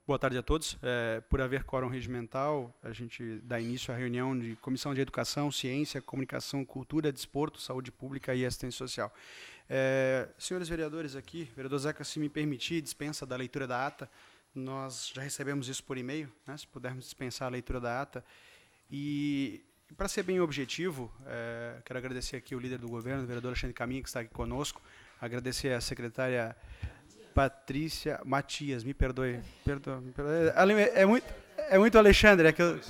Boa tarde a todos. Por haver quórum regimental, a gente dá início à reunião de Comissão de Educação, Ciência, Comunicação, Cultura, Desporto, Saúde Pública e Assistência Social. Senhores vereadores aqui, vereador Zeca, se me permitir, dispensa da leitura da ata. Nós já recebemos isso por e-mail, né, se pudermos dispensar a leitura da ata. E, para ser bem objetivo, quero agradecer aqui o líder do governo, o vereador Alexandre Caminha, que está aqui conosco, agradecer a secretária Patrícia Matias, me perdoe. É muito Alexandre, é que eu...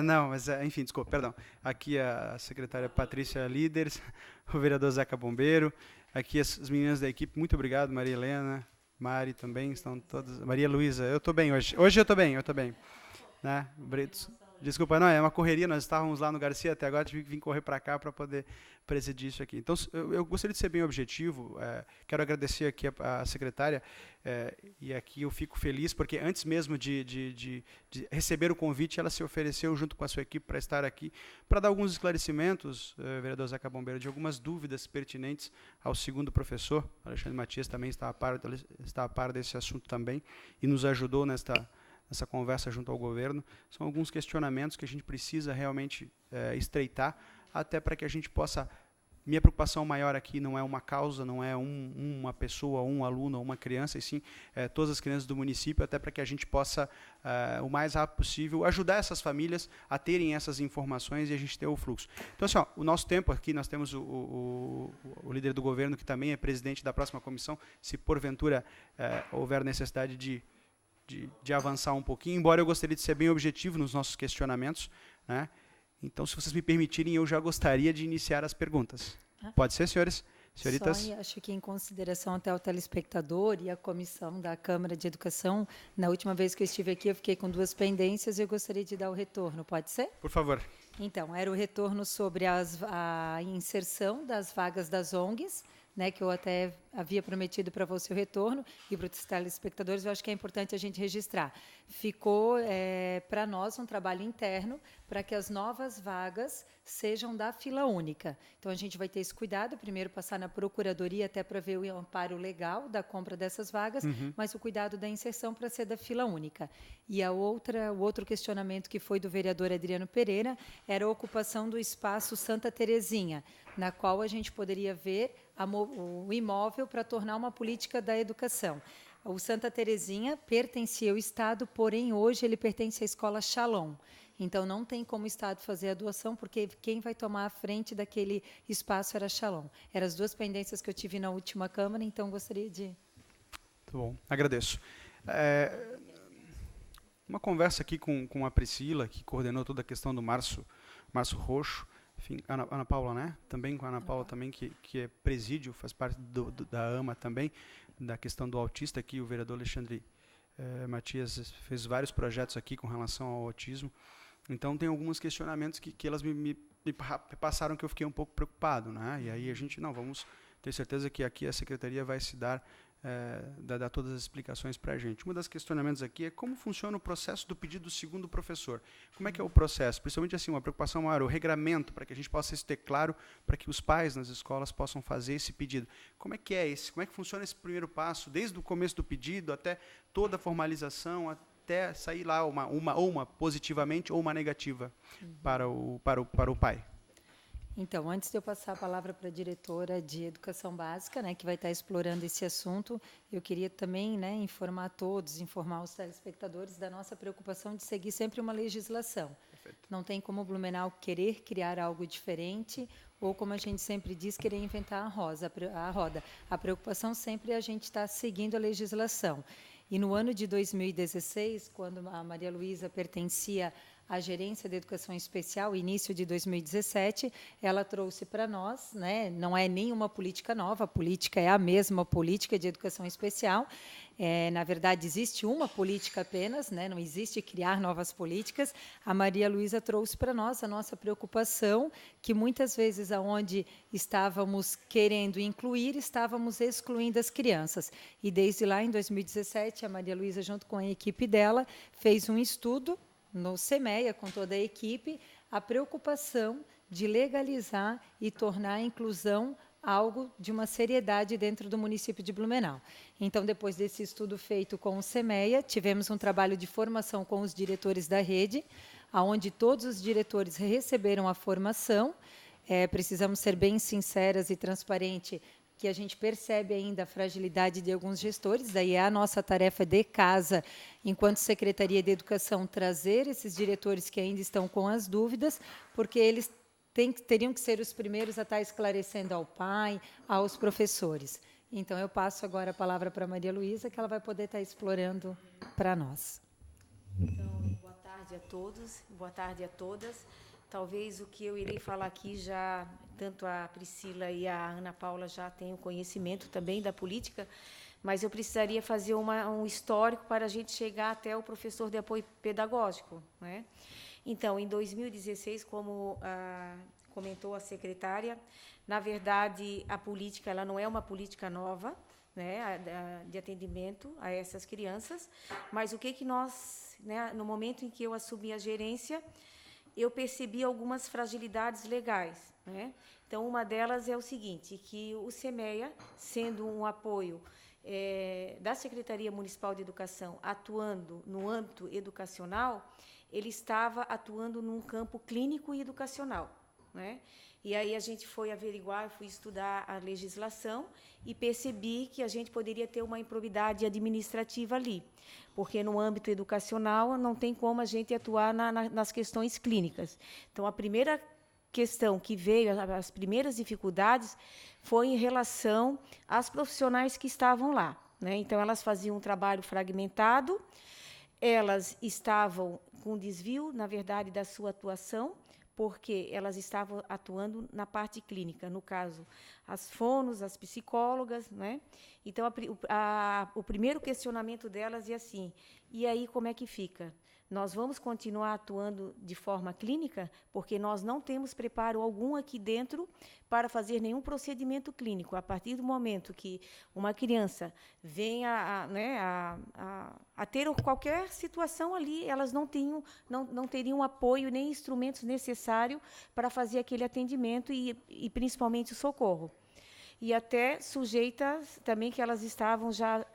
não, mas enfim, desculpa, perdão. Aqui a secretária Patrícia Líderes, o vereador Zeca Bombeiro, aqui as meninas da equipe, muito obrigado, Maria Helena, Mari também, estão todas. Maria Luísa, eu estou bem hoje. Hoje eu estou bem. Né? Desculpa, não, é uma correria, nós estávamos lá no Garcia até agora, tive que vir correr para cá para poder presidir isso aqui. Então, eu gostaria de ser bem objetivo, quero agradecer aqui a secretária, e aqui eu fico feliz, porque antes mesmo de receber o convite, ela se ofereceu junto com a sua equipe para estar aqui, para dar alguns esclarecimentos, vereador Zeca Bombeiro, de algumas dúvidas pertinentes ao segundo professor. Alexandre Matias também está a par desse assunto também, e nos ajudou nessa conversa junto ao governo. São alguns questionamentos que a gente precisa realmente estreitar, até para que a gente possa... Minha preocupação maior aqui não é uma causa, não é uma pessoa, um aluno ou uma criança, e sim todas as crianças do município, até para que a gente possa, o mais rápido possível, ajudar essas famílias a terem essas informações e a gente ter o fluxo. Então, assim, o nosso tempo aqui, nós temos o líder do governo, que também é presidente da próxima comissão, se porventura houver necessidade de avançar um pouquinho, embora eu gostaria de ser bem objetivo nos nossos questionamentos, né? Então, se vocês me permitirem, eu já gostaria de iniciar as perguntas. Pode ser, senhores? Senhoritas? Só, acho que em consideração até o telespectador e a comissão da Câmara de Educação, na última vez que eu estive aqui, eu fiquei com 2 pendências e eu gostaria de dar o retorno. Pode ser? Por favor. Então, era o retorno sobre a inserção das vagas das ONGs, né, que eu até havia prometido para você o retorno, e para os telespectadores, eu acho que é importante a gente registrar. Ficou para nós um trabalho interno para que as novas vagas sejam da fila única. Então, a gente vai ter esse cuidado, primeiro passar na procuradoria até para ver o amparo legal da compra dessas vagas, mas o cuidado da inserção para ser da fila única. E o outro questionamento que foi do vereador Adriano Pereira era a ocupação do espaço Santa Terezinha, na qual a gente poderia ver o imóvel para tornar uma política da educação. O Santa Terezinha pertencia ao Estado, porém, hoje ele pertence à Escola Shalom. Então, não tem como o Estado fazer a doação, porque quem vai tomar a frente daquele espaço era Shalom. Eram as 2 pendências que eu tive na última Câmara, então gostaria de... Muito bom, agradeço. Uma conversa aqui com a Priscila, que coordenou toda a questão do Março Roxo, enfim, Ana Paula, né? Também com a Ana Paula, também, que é presídio, faz parte da AMA também, da questão do autista, aqui o vereador Alexandre Matias fez vários projetos aqui com relação ao autismo. Então, tem alguns questionamentos que elas me passaram que eu fiquei um pouco preocupado, né? E aí a gente, vamos ter certeza que aqui a secretaria vai se dar todas as explicações para a gente. Um dos questionamentos aqui é como funciona o processo do pedido do segundo professor. Como é que é o processo? Principalmente assim, uma preocupação maior, o regramento, para que a gente possa ter claro, para que os pais nas escolas possam fazer esse pedido. Como é que funciona esse primeiro passo, desde o começo do pedido até toda a formalização, até sair lá uma positivamente ou uma negativa para o pai? Então, antes de eu passar a palavra para a diretora de Educação Básica, né, que vai estar explorando esse assunto, eu queria também, né, informar os telespectadores da nossa preocupação de seguir sempre uma legislação. Perfeito. Não tem como Blumenau querer criar algo diferente ou, como a gente sempre diz, querer inventar a roda. A preocupação sempre é a gente estar seguindo a legislação. E no ano de 2016, quando a Maria Luísa pertencia à Gerência de Educação Especial, início de 2017, ela trouxe para nós, né, não é nenhuma política nova, a política é a mesma política de educação especial. Na verdade, existe uma política apenas, né, não existe criar novas políticas. A Maria Luísa trouxe para nós a nossa preocupação, que muitas vezes, aonde estávamos querendo incluir, estávamos excluindo as crianças. E desde lá, em 2017, a Maria Luísa, junto com a equipe dela, fez um estudo no SEMEA, com toda a equipe, a preocupação de legalizar e tornar a inclusão algo de uma seriedade dentro do município de Blumenau. Então, depois desse estudo feito com o SEMEA, tivemos um trabalho de formação com os diretores da rede, onde todos os diretores receberam a formação. Precisamos ser bem sinceras e transparentes, que a gente percebe ainda a fragilidade de alguns gestores, daí é a nossa tarefa de casa, enquanto Secretaria de Educação, trazer esses diretores que ainda estão com as dúvidas, porque eles teriam que ser os primeiros a estar esclarecendo ao pai, aos professores. Então, eu passo agora a palavra para a Maria Luísa, que ela vai poder estar explorando para nós. Então, boa tarde a todos, boa tarde a todas. Talvez o que eu irei falar aqui já, tanto a Priscila e a Ana Paula já tenham conhecimento também da política, mas eu precisaria fazer um histórico para a gente chegar até o professor de apoio pedagógico, né? Então, em 2016, como comentou a secretária, na verdade, a política ela não é uma política nova, né, de atendimento a essas crianças, mas o que nós, né, no momento em que eu assumi a gerência, eu percebi algumas fragilidades legais, né? Então, uma delas é o seguinte, que o SEMEA, sendo um apoio da Secretaria Municipal de Educação, atuando no âmbito educacional, ele estava atuando num campo clínico e educacional, né? E aí a gente foi averiguar, fui estudar a legislação e percebi que a gente poderia ter uma improbidade administrativa ali, porque no âmbito educacional não tem como a gente atuar nas questões clínicas. Então, a primeira questão que veio, as primeiras dificuldades, foi em relação às profissionais que estavam lá, né? Então, elas faziam um trabalho fragmentado, elas estavam com desvio, na verdade, da sua atuação, porque elas estavam atuando na parte clínica, no caso, as fonos, as psicólogas, né? Então, o primeiro questionamento delas é assim, e aí como é que fica? Nós vamos continuar atuando de forma clínica, porque nós não temos preparo algum aqui dentro para fazer nenhum procedimento clínico. A partir do momento que uma criança venha a ter qualquer situação ali, elas não teriam apoio nem instrumentos necessários para fazer aquele atendimento e principalmente o socorro. E até sujeitas também que elas estavam já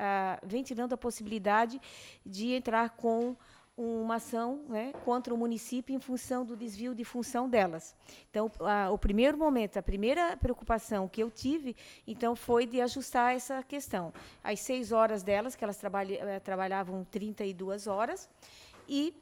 ventilando a possibilidade de entrar com uma ação, né, contra o município em função do desvio de função delas. Então, o primeiro momento, a primeira preocupação que eu tive, então, foi de ajustar essa questão. As 6 horas delas, que elas trabalhavam 32 horas, e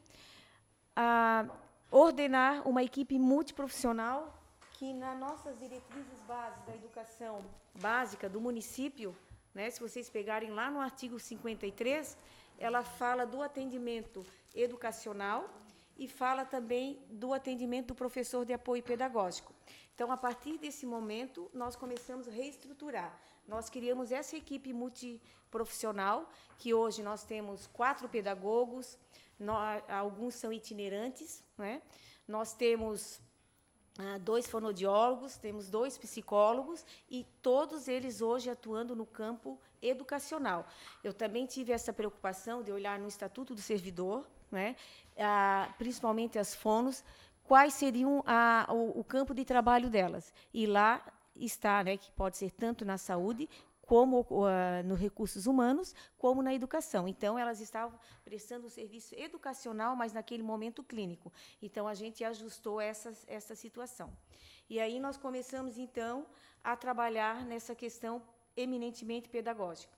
ordenar uma equipe multiprofissional que, nas nossas diretrizes básicas da educação básica do município, né, se vocês pegarem lá no artigo 53, ela fala do atendimento educacional e fala também do atendimento do professor de apoio pedagógico. Então, a partir desse momento, nós começamos a reestruturar. Nós criamos essa equipe multiprofissional, que hoje nós temos 4 pedagogos, alguns são itinerantes, né? Nós temos 2 fonoaudiólogos, temos 2 psicólogos e todos eles hoje atuando no campo educacional. Eu também tive essa preocupação de olhar no Estatuto do Servidor, né, principalmente as fonos, quais seriam o campo de trabalho delas. E lá está, né, que pode ser tanto na saúde, como nos recursos humanos, como na educação. Então, elas estavam prestando serviço educacional, mas naquele momento clínico. Então, a gente ajustou essa situação. E aí nós começamos, então, a trabalhar nessa questão eminentemente pedagógica.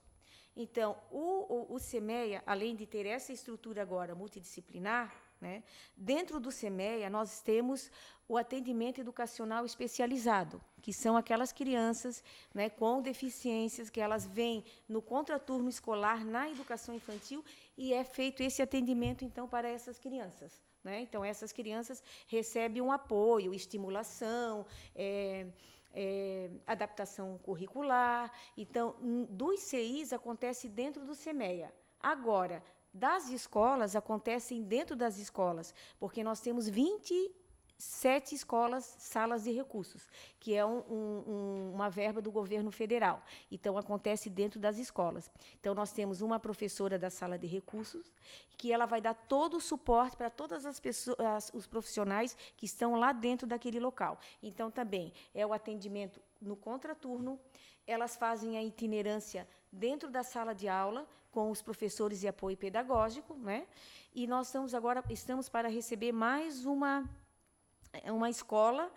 Então, o SEMEA, além de ter essa estrutura agora multidisciplinar, né, dentro do SEMEA, nós temos o atendimento educacional especializado, que são aquelas crianças, né, com deficiências, que elas vêm no contraturno escolar na educação infantil e é feito esse atendimento, então, para essas crianças, né? Então, essas crianças recebem um apoio, estimulação, adaptação curricular. Então, dos CIs acontece dentro do SEMEA. Agora, das escolas, acontecem dentro das escolas, porque nós temos 27 escolas, salas de recursos, que é uma verba do governo federal. Então, acontece dentro das escolas. Então, nós temos uma professora da sala de recursos, que ela vai dar todo o suporte para todas as pessoas, os profissionais que estão lá dentro daquele local. Então, também é o atendimento no contraturno, elas fazem a itinerância dentro da sala de aula com os professores de apoio pedagógico, né? E nós estamos para receber mais uma escola,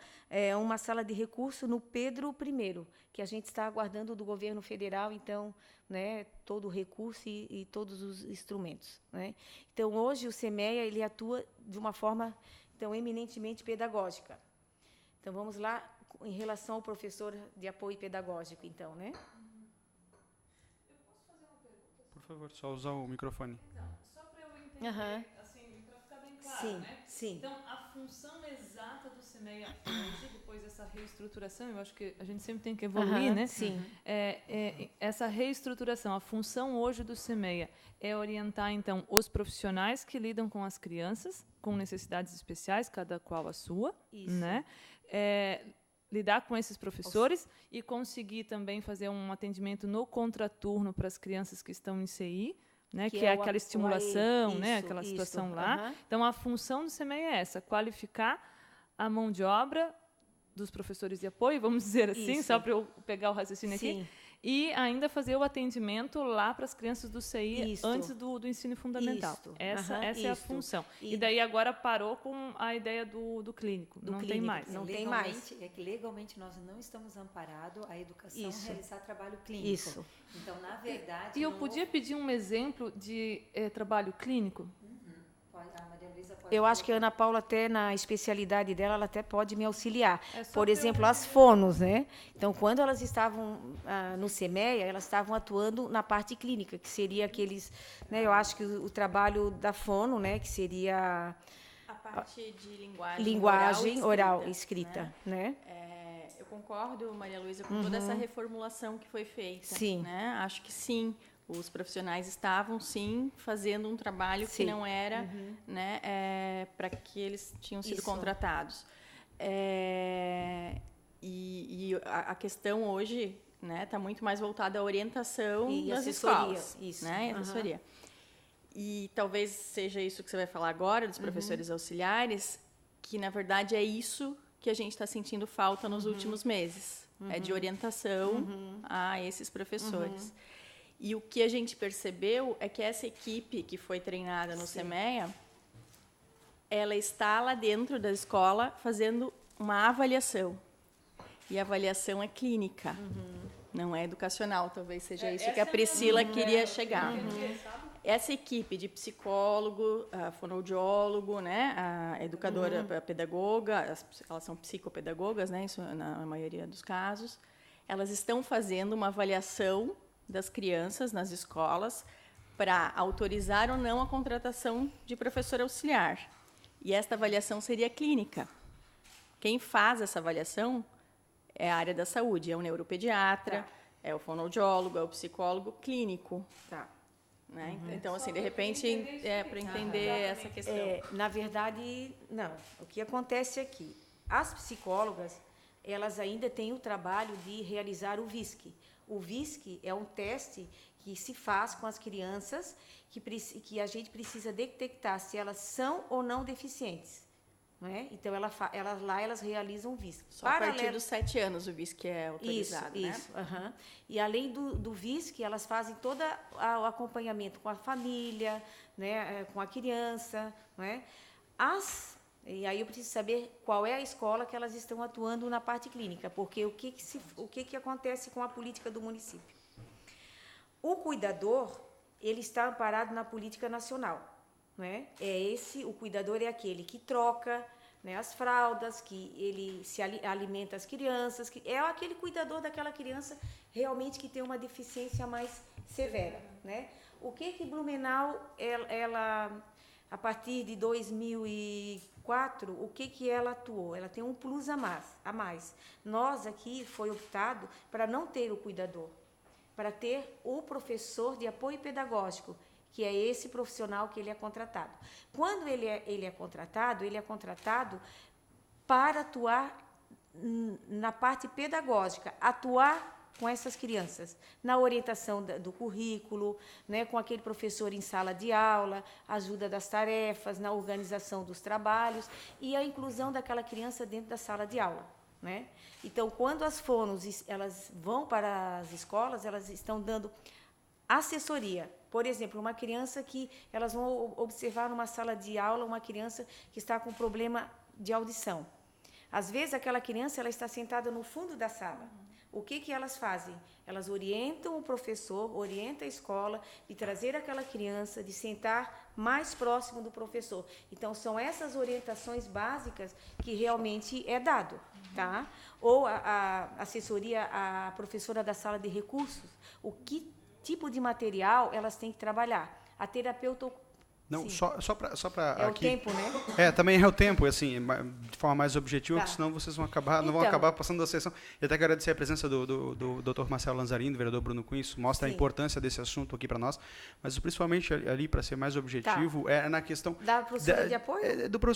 uma sala de recurso no Pedro I, que a gente está aguardando do governo federal, então, né, todo o recurso e todos os instrumentos, né? Então, hoje, o SEMEA ele atua de uma forma então, eminentemente pedagógica. Então, vamos lá, em relação ao professor de apoio pedagógico, então, né? Por favor, só usar o microfone. Então, só para eu entender, assim, para ficar bem claro, né? Sim. Então, a função exata do SEMEA hoje, depois dessa reestruturação, eu acho que a gente sempre tem que evoluir, né? Sim. Essa reestruturação, a função hoje do SEMEA é orientar, então, os profissionais que lidam com as crianças com necessidades especiais, cada qual a sua, né? Lidar com esses professores e conseguir também fazer um atendimento no contraturno para as crianças que estão em CI, né, que é aquela estimulação, né, aquela situação lá. Então, a função do SEMEA é essa, qualificar a mão de obra dos professores de apoio, vamos dizer assim, só para eu pegar o raciocínio aqui, e ainda fazer o atendimento lá para as crianças do CI antes do ensino fundamental. Essa é a função. E daí agora parou com a ideia do clínico. Não tem mais. Não tem mais. É que legalmente nós não estamos amparados a educação realizar trabalho clínico. Isso. Então, na verdade... E eu podia pedir um exemplo de trabalho clínico? Eu acho que a Ana Paula, até na especialidade dela, ela até pode me auxiliar. Por exemplo, as fonos, né? Então, quando elas estavam no SEMEA, elas estavam atuando na parte clínica, que seria aqueles... Né, eu acho que o trabalho da fono, né, que seria... A parte de linguagem, linguagem oral escrita, né? Eu concordo, Maria Luísa, com toda essa reformulação que foi feita. Sim. Né? Acho que sim. Os profissionais estavam, sim, fazendo um trabalho que não era né, para que eles tinham sido contratados. E a questão hoje está muito mais voltada à orientação e das assessoria, escolas. Né, e assessoria. E talvez seja isso que você vai falar agora, dos professores auxiliares, que, na verdade, é isso que a gente está sentindo falta nos últimos meses. É de orientação a esses professores. E o que a gente percebeu é que essa equipe que foi treinada no SEMEA, ela está lá dentro da escola fazendo uma avaliação. E a avaliação é clínica, não é educacional. Talvez seja isso que a Priscila queria chegar. Essa equipe de psicólogo, fonoaudiólogo, né, a educadora, a pedagoga, elas são psicopedagogas, né, isso na maioria dos casos, elas estão fazendo uma avaliação das crianças nas escolas para autorizar ou não a contratação de professor auxiliar. E esta avaliação seria clínica. Quem faz essa avaliação é a área da saúde, é o neuropediatra, é o fonoaudiólogo, é o psicólogo clínico. Né? Então, assim, de repente, para entender essa questão. Na verdade, não. O que acontece aqui? As psicólogas, elas ainda têm o trabalho de realizar o VISC. O VISC é um teste que se faz com as crianças que a gente precisa detectar se elas são ou não deficientes. Não é? Então, elas realizam o VISC. Só a partir dos 7 anos o VISC é autorizado, né? Isso. E, além do VISC, elas fazem todo o acompanhamento com a família, né, com a criança. Não é? E aí eu preciso saber qual é a escola que elas estão atuando na parte clínica, porque o que acontece com a política do município? O cuidador, ele está amparado na política nacional. Né? O cuidador é aquele que troca, né, as fraldas, que ele se alimenta as crianças, que é aquele cuidador daquela criança realmente que tem uma deficiência mais severa. Né? O que Blumenau, ela a partir de 2004, o que ela atuou? Ela tem um plus a mais. Nós aqui foi optado para não ter o cuidador, para ter o professor de apoio pedagógico, que é esse profissional que ele é contratado. Quando ele é contratado para atuar na parte pedagógica, atuar com essas crianças, na orientação do currículo, né, com aquele professor em sala de aula, ajuda das tarefas, na organização dos trabalhos e a inclusão daquela criança dentro da sala de aula. né? Então, quando as fonos elas vão para as escolas, elas estão dando assessoria. Por exemplo, uma criança que elas vão observar numa sala de aula uma criança que está com problema de audição. Às vezes, aquela criança ela está sentada no fundo da sala. O que elas fazem? Elas orientam o professor, orientam a escola de trazer aquela criança, de sentar mais próximo do professor. Então, são essas orientações básicas que realmente é dado, tá? Ou a assessoria, a professora da sala de recursos, o que tipo de material elas têm que trabalhar. A terapeuta... Não, Sim. só para É aqui. o tempo, né? Também é o tempo, assim, de forma mais objetiva, Tá. porque senão vocês vão acabar, não vão Então. acabar passando da sessão. E até quero agradecer a presença do Dr. Marcelo Lanzarini, do vereador Bruno Cunha, isso mostra a Sim. importância desse assunto aqui para nós, mas principalmente ali, para ser mais objetivo, é na questão... Da professora de apoio?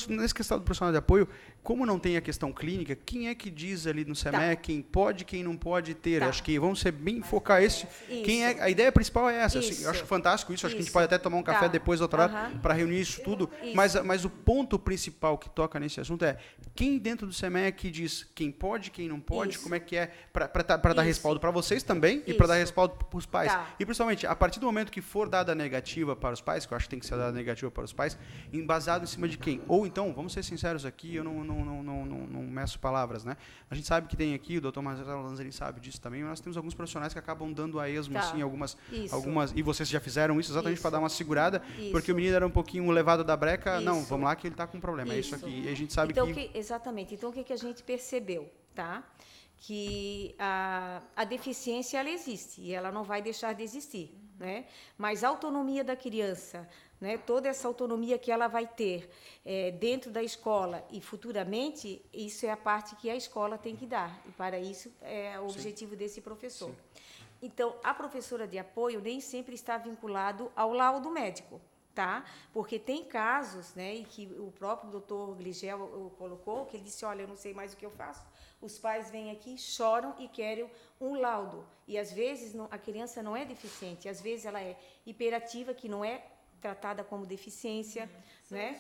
Nessa questão do profissional de apoio, como não tem a questão clínica, quem é que diz ali no SEMEC quem pode, quem não pode ter? Tá. Acho que vamos ser bem focar esse... Isso. Quem é, a ideia principal é essa. Assim, Isso. eu acho fantástico isso, acho que a gente Isso. pode até tomar um café Tá. depois, outra hora, Aham. para reunir isso tudo, Isso. mas o ponto principal que toca nesse assunto é quem dentro do SEMEC diz quem pode, quem não pode, Isso. como é que é, para dar Isso. respaldo para vocês também e para dar Isso. respaldo para os pais. Tá. E principalmente, a partir do momento que for dada a negativa para os pais, que eu acho que tem que ser dada a negativa para os pais, embasado em cima de quem? Ou então, vamos ser sinceros aqui, eu não meço palavras, né? A gente sabe que tem aqui, o Dr. Marcelo Lanzarini sabe disso também, mas nós temos alguns profissionais que acabam dando a esmo, Tá. assim, algumas, Isso. e vocês já fizeram isso exatamente Isso. para dar uma segurada, Isso. porque o menino era um pouquinho levado da breca, não, Isso. vamos lá que ele está com um problema, é isso Isso. aqui, e a gente sabe Então, que... exatamente. Então, o que a gente percebeu, tá? Que a deficiência, ela existe e ela não vai deixar de existir, né? Mas a autonomia da criança, né? Toda essa autonomia que ela vai ter dentro da escola e futuramente, isso é a parte que a escola tem que dar. E, para isso, é o objetivo desse professor. Sim. Então, a professora de apoio nem sempre está vinculado ao laudo médico, tá? Porque tem casos, né, e que o próprio doutor Gligel colocou, que ele disse, olha, eu não sei mais o que eu faço. Os pais vêm aqui, choram e querem um laudo. E, às vezes, a criança não é deficiente, às vezes ela é hiperativa, que não é tratada como deficiência, né?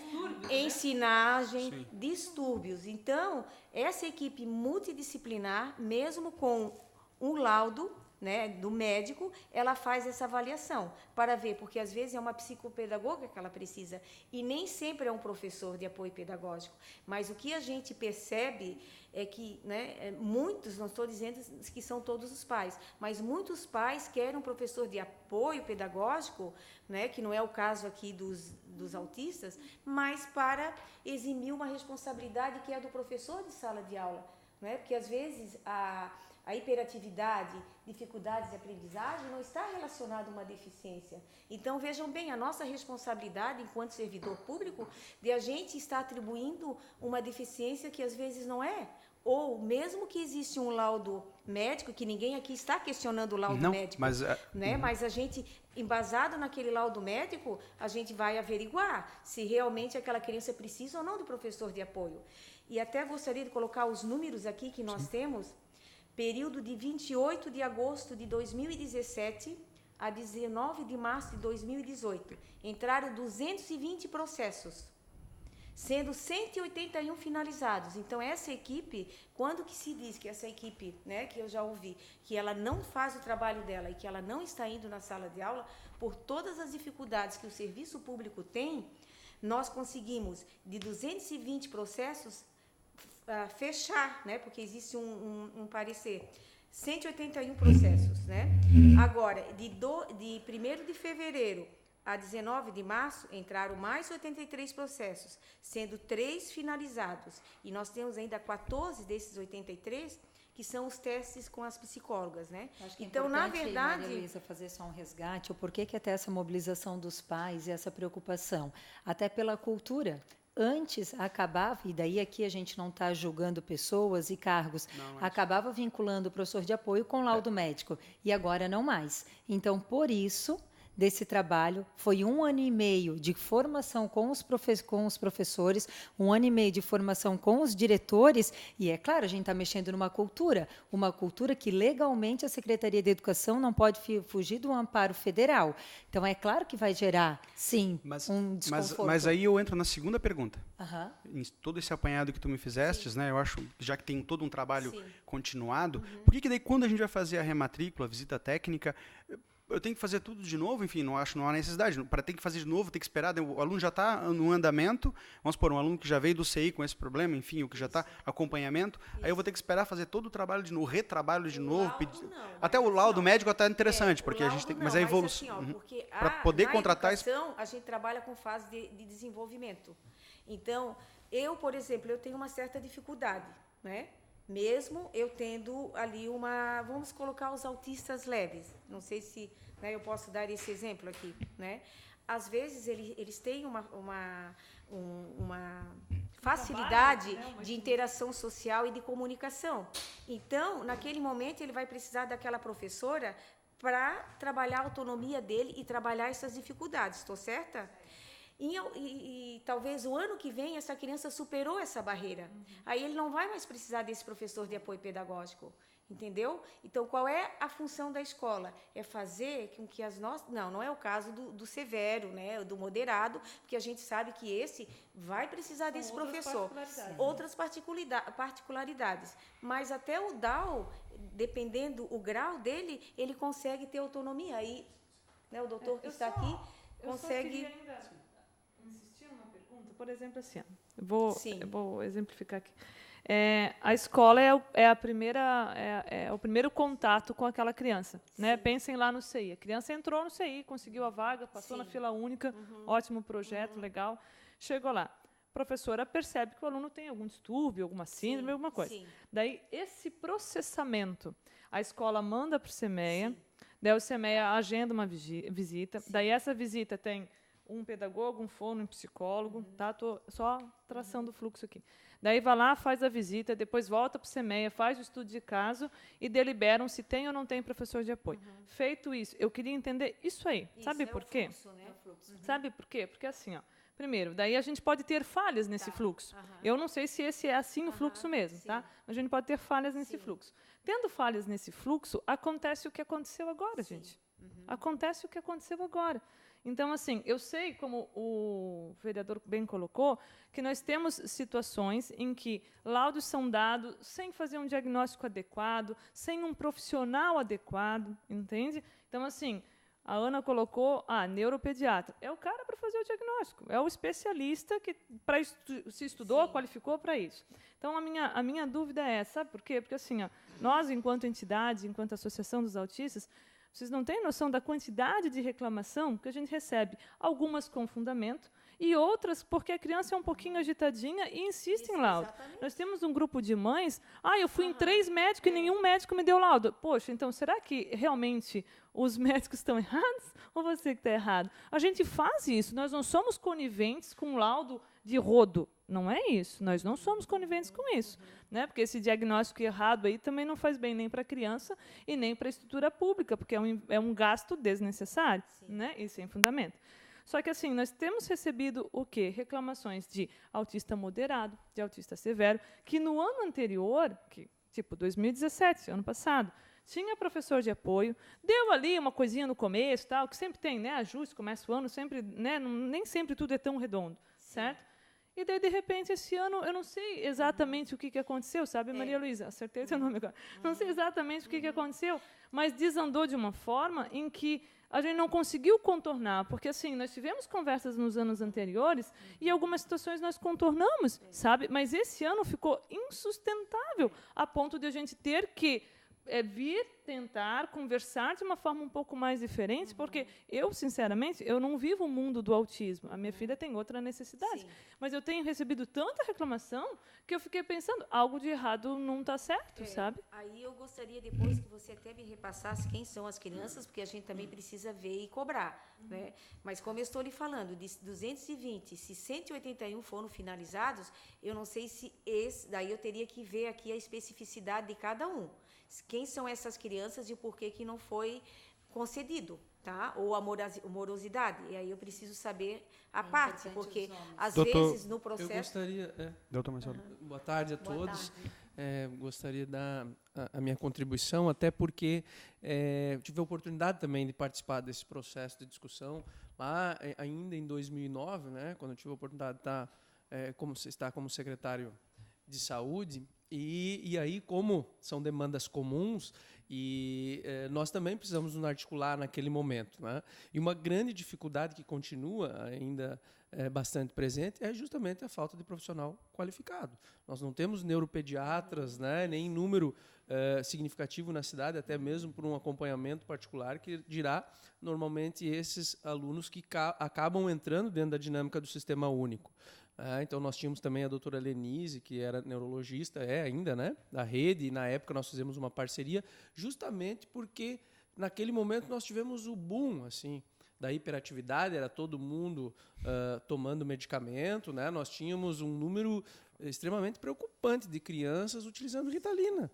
Ensinagem, Sim. distúrbios. Então, essa equipe multidisciplinar, mesmo com um laudo, né, do médico, ela faz essa avaliação para ver, porque às vezes é uma psicopedagoga que ela precisa e nem sempre é um professor de apoio pedagógico. Mas o que a gente percebe é que, né, muitos, não estou dizendo que são todos os pais, mas muitos pais querem um professor de apoio pedagógico, né, que não é o caso aqui dos autistas, mas para eximir uma responsabilidade que é do professor de sala de aula, né, porque às vezes a hiperatividade, dificuldades de aprendizagem não está relacionada a uma deficiência. Então, vejam bem, a nossa responsabilidade enquanto servidor público de a gente estar atribuindo uma deficiência que às vezes não é. Ou mesmo que existe um laudo médico, que ninguém aqui está questionando o laudo médico, mas, né? Mas a gente, embasado naquele laudo médico, a gente vai averiguar se realmente aquela criança precisa ou não do professor de apoio. E até gostaria de colocar os números aqui que nós temos. Período de 28 de agosto de 2017 a 19 de março de 2018. Entraram 220 processos, sendo 181 finalizados. Então, essa equipe, quando que se diz que essa equipe, né, que eu já ouvi, que ela não faz o trabalho dela e que ela não está indo na sala de aula, por todas as dificuldades que o serviço público tem, nós conseguimos, de 220 processos, fechar, né, porque existe um parecer, 181 processos, né? Agora, de 1º de fevereiro a 19 de março, entraram mais 83 processos, sendo 3 finalizados. E nós temos ainda 14 desses 83 que são os testes com as psicólogas, né? Acho que então, é na importante, verdade... Maria Luísa, fazer só um resgate, o porquê que até essa mobilização dos pais e essa preocupação, até pela cultura. Antes acabava, e daí aqui a gente não está julgando pessoas e cargos, acabava vinculando o professor de apoio com laudo médico, e agora não mais. Então, por isso, desse trabalho. Foi 1 ano e meio de formação com os professores, 1 ano e meio de formação com os diretores, e é claro, a gente está mexendo numa cultura que legalmente a Secretaria de Educação não pode fugir do amparo federal. Então, é claro que vai gerar, sim, um desconforto. Mas aí eu entro na segunda pergunta. Uhum. Em todo esse apanhado que tu me fizestes, né, eu acho, já que tem todo um trabalho Sim. continuado, por que daí quando a gente vai fazer a rematrícula, a visita técnica, eu tenho que fazer tudo de novo? Enfim, não há necessidade. Para ter que fazer de novo, tem que esperar, o aluno já está no andamento, vamos supor, um aluno que já veio do CI com esse problema, enfim, o que já está, acompanhamento, aí eu vou ter que esperar fazer todo o trabalho de novo, retrabalho de novo. Até o laudo médico está interessante, porque a gente tem, mas é evolução. Assim, porque para poder contratar educação, a gente trabalha com fase de desenvolvimento. Então, por exemplo, eu tenho uma certa dificuldade, né? Mesmo eu tendo ali vamos colocar os autistas leves, não sei se, né, eu posso dar esse exemplo aqui, né? Às vezes eles têm uma facilidade de interação social e de comunicação. Então, naquele momento, ele vai precisar daquela professora para trabalhar a autonomia dele e trabalhar essas dificuldades, estou certa? E talvez o ano que vem essa criança superou essa barreira. Aí ele não vai mais precisar desse professor de apoio pedagógico, entendeu? Então, qual é a função da escola? É fazer com que as nossas... Não é o caso do severo, né, do moderado, porque a gente sabe que esse vai precisar desse professor. Outras particularidades. Mas até o DAO, dependendo o grau dele, ele consegue ter autonomia. Aí, né, o doutor que está aqui consegue... Por exemplo, assim, eu vou exemplificar aqui. A escola é o primeiro contato com aquela criança, né? Pensem lá no CI. A criança entrou no CI, conseguiu a vaga, passou na fila única, ótimo projeto, legal. Chegou lá. A professora percebe que o aluno tem algum distúrbio, alguma síndrome, alguma coisa. Sim. Daí, esse processamento, a escola manda para o CEMEA, daí o CEMEA agenda uma visita, daí essa visita tem um pedagogo, um fono, um psicólogo, tá? Estou só traçando o fluxo aqui. Daí vai lá, faz a visita, depois volta para o CEMEA, faz o estudo de caso e deliberam se tem ou não tem professor de apoio. Feito isso, eu queria entender isso aí. Sabe por quê? Fluxo, né? Sabe por quê? Porque assim, ó, primeiro, daí a gente pode ter falhas nesse fluxo. Eu não sei se esse é assim o fluxo mesmo, tá? A gente pode ter falhas nesse fluxo. Tendo falhas nesse fluxo, acontece o que aconteceu agora, gente. Acontece o que aconteceu agora. Então, assim, eu sei, como o vereador bem colocou, que nós temos situações em que laudos são dados sem fazer um diagnóstico adequado, sem um profissional adequado, entende? Então, assim, a Ana colocou, neuropediatra. É o cara para fazer o diagnóstico, é o especialista que se estudou, qualificou para isso. Então, a minha dúvida é essa, sabe por quê? Porque, assim, ó, nós, enquanto entidade, enquanto Associação dos Autistas, vocês não têm noção da quantidade de reclamação que a gente recebe, algumas com fundamento e outras porque a criança é um pouquinho agitadinha e insiste em laudo. Exatamente. Nós temos um grupo de mães, eu fui em 3 médicos e nenhum médico me deu laudo. Poxa, então será que realmente os médicos estão errados ou você que está errado? A gente faz isso, nós não somos coniventes com laudo de rodo. Não é isso, nós não somos coniventes com isso, né? Porque esse diagnóstico errado aí também não faz bem nem para a criança e nem para a estrutura pública, porque é um gasto desnecessário, né? E sem fundamento. Só que, assim, nós temos recebido o quê? Reclamações de autista moderado, de autista severo, que no ano anterior, tipo 2017, ano passado, tinha professor de apoio, deu ali uma coisinha no começo, tal, que sempre tem, né? Ajuste, começa o ano, sempre, né? Nem sempre tudo é tão redondo, certo? E daí, de repente, esse ano, eu não sei exatamente o que aconteceu, sabe, Maria Luísa? Acertei seu nome agora. Não sei exatamente o que aconteceu, mas desandou de uma forma em que a gente não conseguiu contornar, porque, assim, nós tivemos conversas nos anos anteriores e algumas situações nós contornamos, sabe? Mas esse ano ficou insustentável, a ponto de a gente ter que vir tentar conversar de uma forma um pouco mais diferente, porque eu, sinceramente, eu não vivo o mundo do autismo. A minha filha tem outra necessidade. Sim. Mas eu tenho recebido tanta reclamação que eu fiquei pensando, algo de errado não está certo, sabe? Aí eu gostaria depois que você até me repassasse quem são as crianças, porque a gente também precisa ver e cobrar, né? Mas como eu estou lhe falando, de 220, se 181 foram finalizados, eu não sei se daí eu teria que ver aqui a especificidade de cada um. Quem são essas crianças e o porquê que não foi concedido, tá? Ou a morosidade. E aí eu preciso saber a parte, porque às Doutor, tive no processo... Eu gostaria... Doutor Marcelo. Boa tarde a Boa todos. tarde. Gostaria de dar a minha contribuição, até porque tive a oportunidade também de participar desse processo de discussão lá ainda em 2009, né, quando eu tive a oportunidade de estar como secretário de saúde, e aí, como são demandas comuns, e nós também precisamos nos articular naquele momento, né? E uma grande dificuldade que continua ainda bastante presente é justamente a falta de profissional qualificado. Nós não temos neuropediatras, né, nem número significativo na cidade, até mesmo por um acompanhamento particular, que dirá normalmente esses alunos que acabam entrando dentro da dinâmica do sistema único. Então, nós tínhamos também a doutora Lenise, que era neurologista, ainda, né, da rede, e na época nós fizemos uma parceria, justamente porque naquele momento nós tivemos o boom assim, da hiperatividade, era todo mundo tomando medicamento, né? Nós tínhamos um número extremamente preocupante de crianças utilizando Ritalina.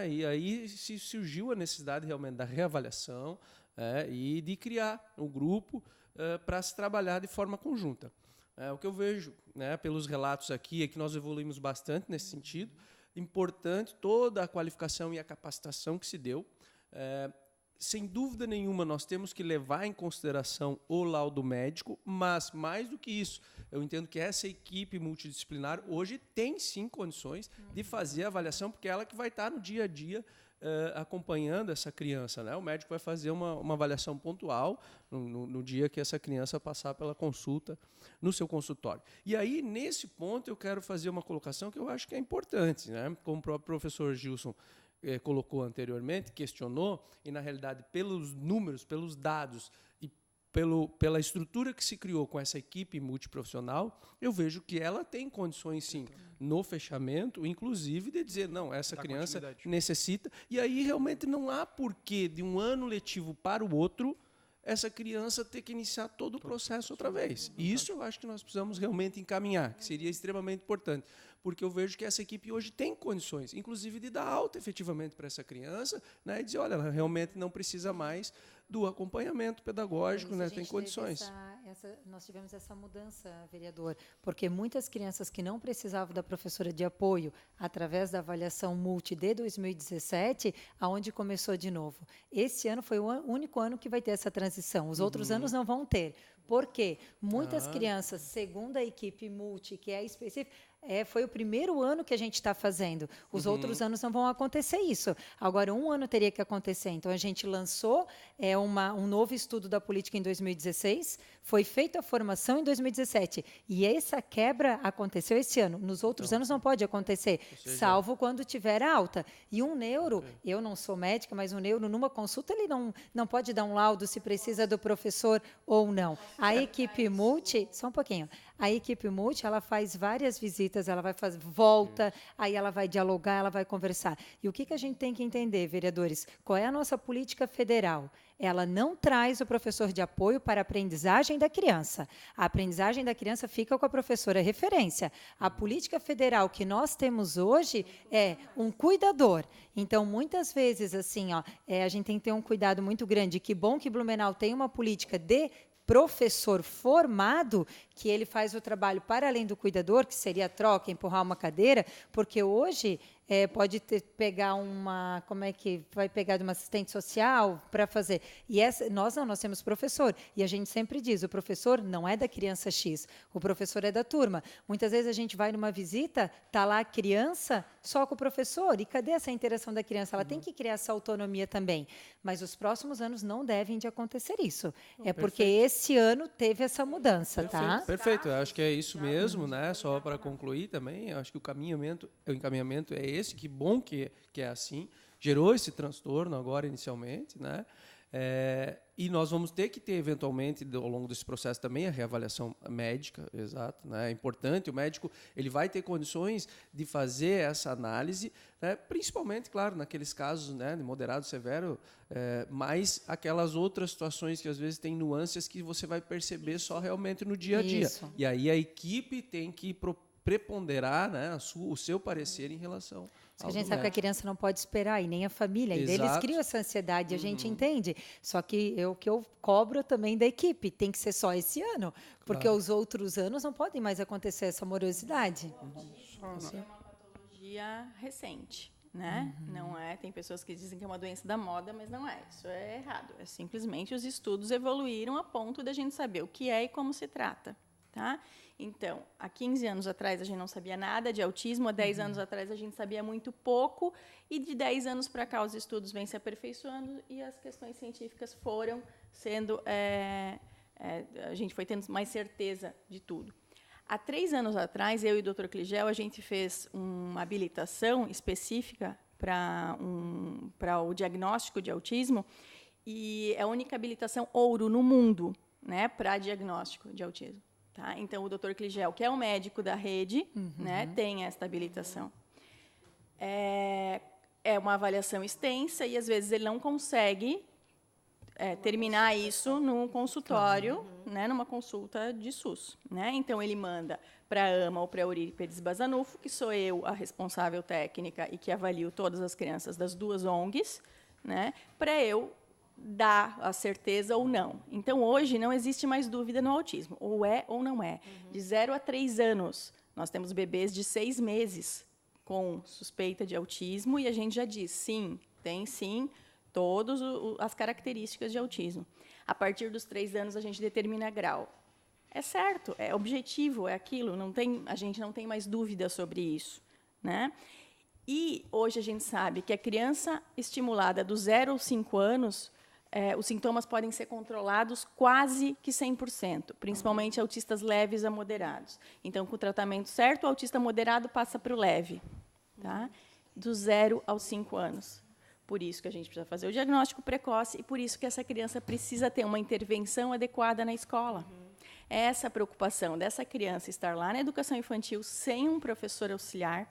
E aí surgiu a necessidade realmente da reavaliação e de criar um grupo para se trabalhar de forma conjunta. O que eu vejo, né, pelos relatos aqui é que nós evoluímos bastante nesse sentido. Importante toda a qualificação e a capacitação que se deu. Sem dúvida nenhuma, nós temos que levar em consideração o laudo médico, mas, mais do que isso, eu entendo que essa equipe multidisciplinar hoje tem, sim, condições de fazer a avaliação, porque é ela que vai estar no dia a dia acompanhando essa criança, né? O médico vai fazer uma avaliação pontual no dia que essa criança passar pela consulta no seu consultório. E aí, nesse ponto, eu quero fazer uma colocação que eu acho que é importante, né? Como o próprio professor Gilson colocou anteriormente, questionou, e, na realidade, pelos números, pelos dados e pela estrutura que se criou com essa equipe multiprofissional, eu vejo que ela tem condições, sim, no fechamento, inclusive, de dizer, não, essa criança necessita, e aí realmente não há porquê de um ano letivo para o outro essa criança ter que iniciar todo o processo outra vez. E isso eu acho que nós precisamos realmente encaminhar, que seria extremamente importante, porque eu vejo que essa equipe hoje tem condições, inclusive de dar alta efetivamente para essa criança, né, e dizer, olha, ela realmente não precisa mais do acompanhamento pedagógico, né, tem condições. Nós tivemos essa mudança, vereador, porque muitas crianças que não precisavam da professora de apoio, através da avaliação multi de 2017, aonde começou de novo. Esse ano foi o único ano que vai ter essa transição, os outros anos não vão ter. Por quê? Muitas crianças, segundo a equipe multi, que é específica, foi o primeiro ano que a gente está fazendo. Os outros anos não vão acontecer isso. Agora, um ano teria que acontecer. Então, a gente lançou um novo estudo da política em 2016, foi feita a formação em 2017. E essa quebra aconteceu esse ano. Nos outros anos não pode acontecer, salvo quando tiver alta. E um neuro, eu não sou médica, mas um neuro, numa consulta, ele não pode dar um laudo se precisa do professor ou não. A equipe multi, só um pouquinho, a equipe multi, ela faz várias visitas, ela vai fazer volta, aí ela vai dialogar, ela vai conversar. E o que a gente tem que entender, vereadores? Qual é a nossa política federal? Ela não traz o professor de apoio para a aprendizagem da criança. A aprendizagem da criança fica com a professora referência. A política federal que nós temos hoje é um cuidador. Então, muitas vezes, assim, a gente tem que ter um cuidado muito grande. Que bom que Blumenau tem uma política de professor formado, que ele faz o trabalho para além do cuidador, que seria a troca, empurrar uma cadeira, porque hoje pode pegar uma, como é que vai pegar de uma assistente social para fazer. E nós temos professor, e a gente sempre diz, o professor não é da criança X, o professor é da turma. Muitas vezes a gente vai numa visita, está lá a criança só com o professor, e cadê essa interação da criança? Ela tem que criar essa autonomia também. Mas os próximos anos não devem de acontecer isso. Porque esse ano teve essa mudança, tá? Perfeito, eu acho que é isso mesmo, né? Só para concluir também, eu acho que o encaminhamento é esse, que bom que é assim, gerou esse transtorno agora inicialmente, né? E nós vamos ter que ter, eventualmente, ao longo desse processo também, a reavaliação médica, exato, né? É importante, o médico ele vai ter condições de fazer essa análise, né? Principalmente, claro, naqueles casos, né, de moderado, severo, mas aquelas outras situações que às vezes tem nuances que você vai perceber só realmente no dia a dia. Isso. E aí a equipe tem que preponderar, né, o seu parecer em relação a gente sabe que a criança não pode esperar, e nem a família. E eles criam essa ansiedade, a gente entende. Só que o que eu cobro também da equipe, tem que ser só esse ano, porque os outros anos não podem mais acontecer essa morosidade. Isso é uma patologia recente, né? Não é, tem pessoas que dizem que é uma doença da moda, mas não é. Isso é errado. É simplesmente os estudos evoluíram a ponto da gente saber o que é e como se trata, tá? Então, há 15 anos atrás a gente não sabia nada de autismo, há 10 anos atrás a gente sabia muito pouco, e de 10 anos para cá os estudos vêm se aperfeiçoando e as questões científicas foram sendo... a gente foi tendo mais certeza de tudo. Há 3 anos atrás, eu e o Dr. Cligel, a gente fez uma habilitação específica para o diagnóstico de autismo, e é a única habilitação ouro no mundo, né, para diagnóstico de autismo. Tá? Então, o Dr. Cligel, que é o médico da rede, né, tem esta habilitação. É uma avaliação extensa e, às vezes, ele não consegue terminar isso num consultório, né, numa consulta de SUS. Né? Então, ele manda para a AMA ou para a Eurípides Bazanufo, que sou eu a responsável técnica e que avalio todas as crianças das 2 ONGs, né, para eu dar a certeza ou não. Então, hoje, não existe mais dúvida no autismo. Ou é ou não é. De 0 a 3 anos, nós temos bebês de 6 meses com suspeita de autismo e a gente já diz, sim, tem sim, todas as características de autismo. A partir dos 3 anos, a gente determina grau. É certo, é objetivo, é aquilo, a gente não tem mais dúvida sobre isso. Né? E, hoje, a gente sabe que a criança estimulada dos 0 aos 5 anos... os sintomas podem ser controlados quase que 100%, principalmente autistas leves a moderados. Então, com o tratamento certo, o autista moderado passa para o leve, tá? Do 0 aos 5 anos. Por isso que a gente precisa fazer o diagnóstico precoce e por isso que essa criança precisa ter uma intervenção adequada na escola. Essa preocupação dessa criança estar lá na educação infantil sem um professor auxiliar,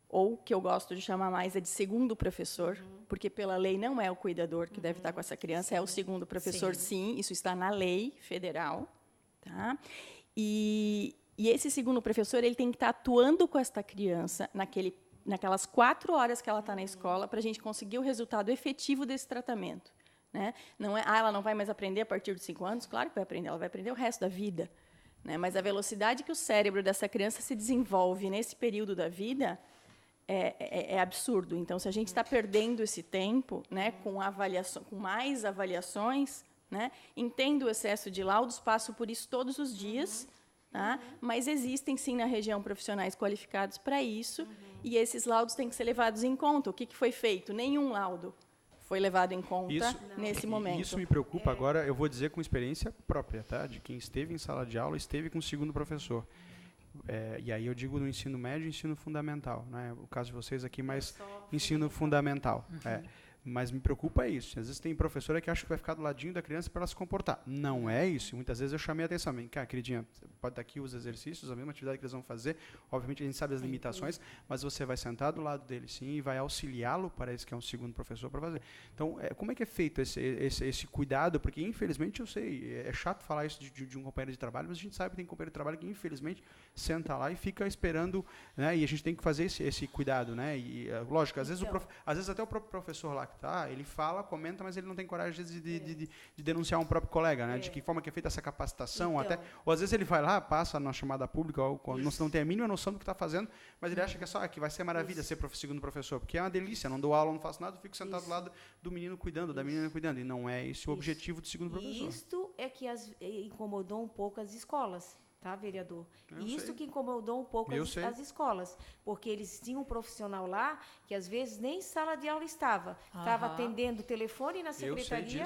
ou que eu gosto de chamar mais de segundo professor, porque pela lei não é o cuidador que deve estar com essa criança, é o segundo professor, sim, isso está na lei federal. Tá? E esse segundo professor ele tem que estar atuando com esta criança naquelas 4 horas que ela está na escola para a gente conseguir o resultado efetivo desse tratamento. Né? Não é, ela não vai mais aprender a partir dos 5 anos? Claro que vai aprender, ela vai aprender o resto da vida. Né? Mas a velocidade que o cérebro dessa criança se desenvolve nesse período da vida... É absurdo. Então, se a gente está perdendo esse tempo, né, com mais avaliações, né, entendo o excesso de laudos, passo por isso todos os dias, tá? Mas existem, sim, na região profissionais qualificados para isso, e esses laudos têm que ser levados em conta. O que foi feito? Nenhum laudo foi levado em conta nesse momento. Isso me preocupa agora, eu vou dizer com experiência própria, tá? De quem esteve em sala de aula, esteve com o segundo professor. E aí eu digo no ensino médio e ensino fundamental, né? O caso de vocês aqui, mais ensino fundamental. Mas me preocupa isso. Às vezes tem professora que acha que vai ficar do ladinho da criança para ela se comportar. Não é isso. Muitas vezes eu chamei a atenção. Vem cá, queridinha, você pode dar aqui os exercícios, a mesma atividade que eles vão fazer. Obviamente a gente sabe as limitações, mas você vai sentar do lado dele, sim, e vai auxiliá-lo, parece que é um segundo professor para fazer. Então, como é que é feito esse cuidado? Porque, infelizmente, eu sei, é chato falar isso de um companheiro de trabalho, mas a gente sabe que tem companheiro de trabalho que, infelizmente, senta lá e fica esperando, né? E a gente tem que fazer esse cuidado, né? E, lógico, às vezes até o próprio professor lá, ele fala, comenta, mas ele não tem coragem de denunciar um próprio colega, né? De que forma que é feita essa capacitação, ou às vezes ele vai lá, passa na chamada pública, ou não tem a mínima noção do que está fazendo, mas ele acha que vai ser maravilha ser segundo professor, porque é uma delícia, não dou aula, não faço nada, fico sentado do lado do menino cuidando, da menina cuidando, e não é esse o objetivo do segundo professor. Isto é que incomodou um pouco as escolas. Tá, vereador? Isso que incomodou um pouco as escolas, porque eles tinham um profissional lá que, às vezes, nem sala de aula estava atendendo o telefone na secretaria,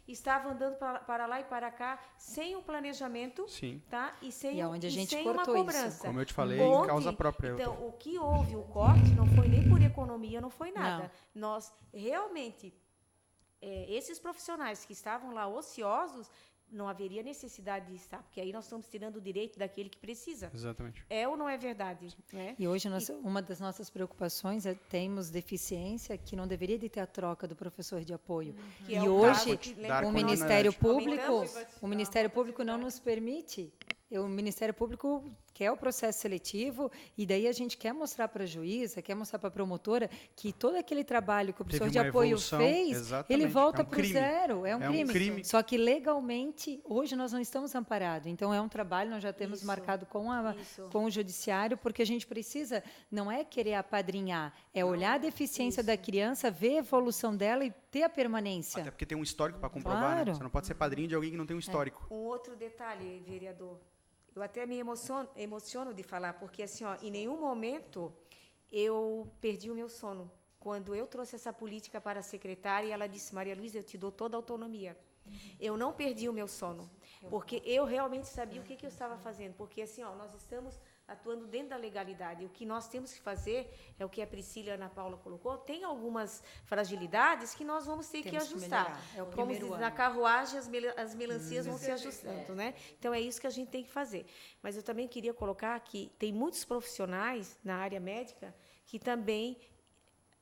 estava andando para lá e para cá, sem um planejamento, tá? E sem uma cobrança. Isso. Como eu te falei, em causa própria. Então, o que houve, o corte, não foi nem por economia, não foi nada. Não. Nós, realmente, esses profissionais que estavam lá ociosos, não haveria necessidade de estar, porque aí nós estamos tirando o direito daquele que precisa. Exatamente. É ou não é verdade? Né? E hoje uma das nossas preocupações é temos deficiência que não deveria de ter a troca do professor de apoio. E hoje o Ministério Público não nos permite. O Ministério Público quer o processo seletivo, e daí a gente quer mostrar para a juíza, quer mostrar para a promotora que todo aquele trabalho que o professor de apoio evolução, fez, exatamente. ele volta É um para o crime. zero. É um crime. crime. Só que legalmente, hoje nós não estamos amparados. Então, é um trabalho, nós já temos marcado com o judiciário, porque a gente precisa, não é querer apadrinhar, é olhar a deficiência da criança, ver a evolução dela e ter a permanência. Até porque tem um histórico para comprovar, Claro. né? Você não pode ser padrinho de alguém que não tem um histórico. Um outro detalhe, vereador. Eu até me emociono de falar, porque assim, ó, em nenhum momento eu perdi o meu sono. Quando eu trouxe essa política para a secretária, ela disse: Maria Luísa, eu te dou toda a autonomia. Eu não perdi o meu sono, porque eu realmente sabia o que eu estava fazendo. Porque assim, ó, nós estamos atuando dentro da legalidade. O que nós temos que fazer é o que a Priscila e a Ana Paula colocou. Tem algumas fragilidades que nós vamos ter que ajustar. Como diz, na carruagem, as melancias vão se ajustando, né? Então, é isso que a gente tem que fazer. Mas eu também queria colocar que tem muitos profissionais na área médica que também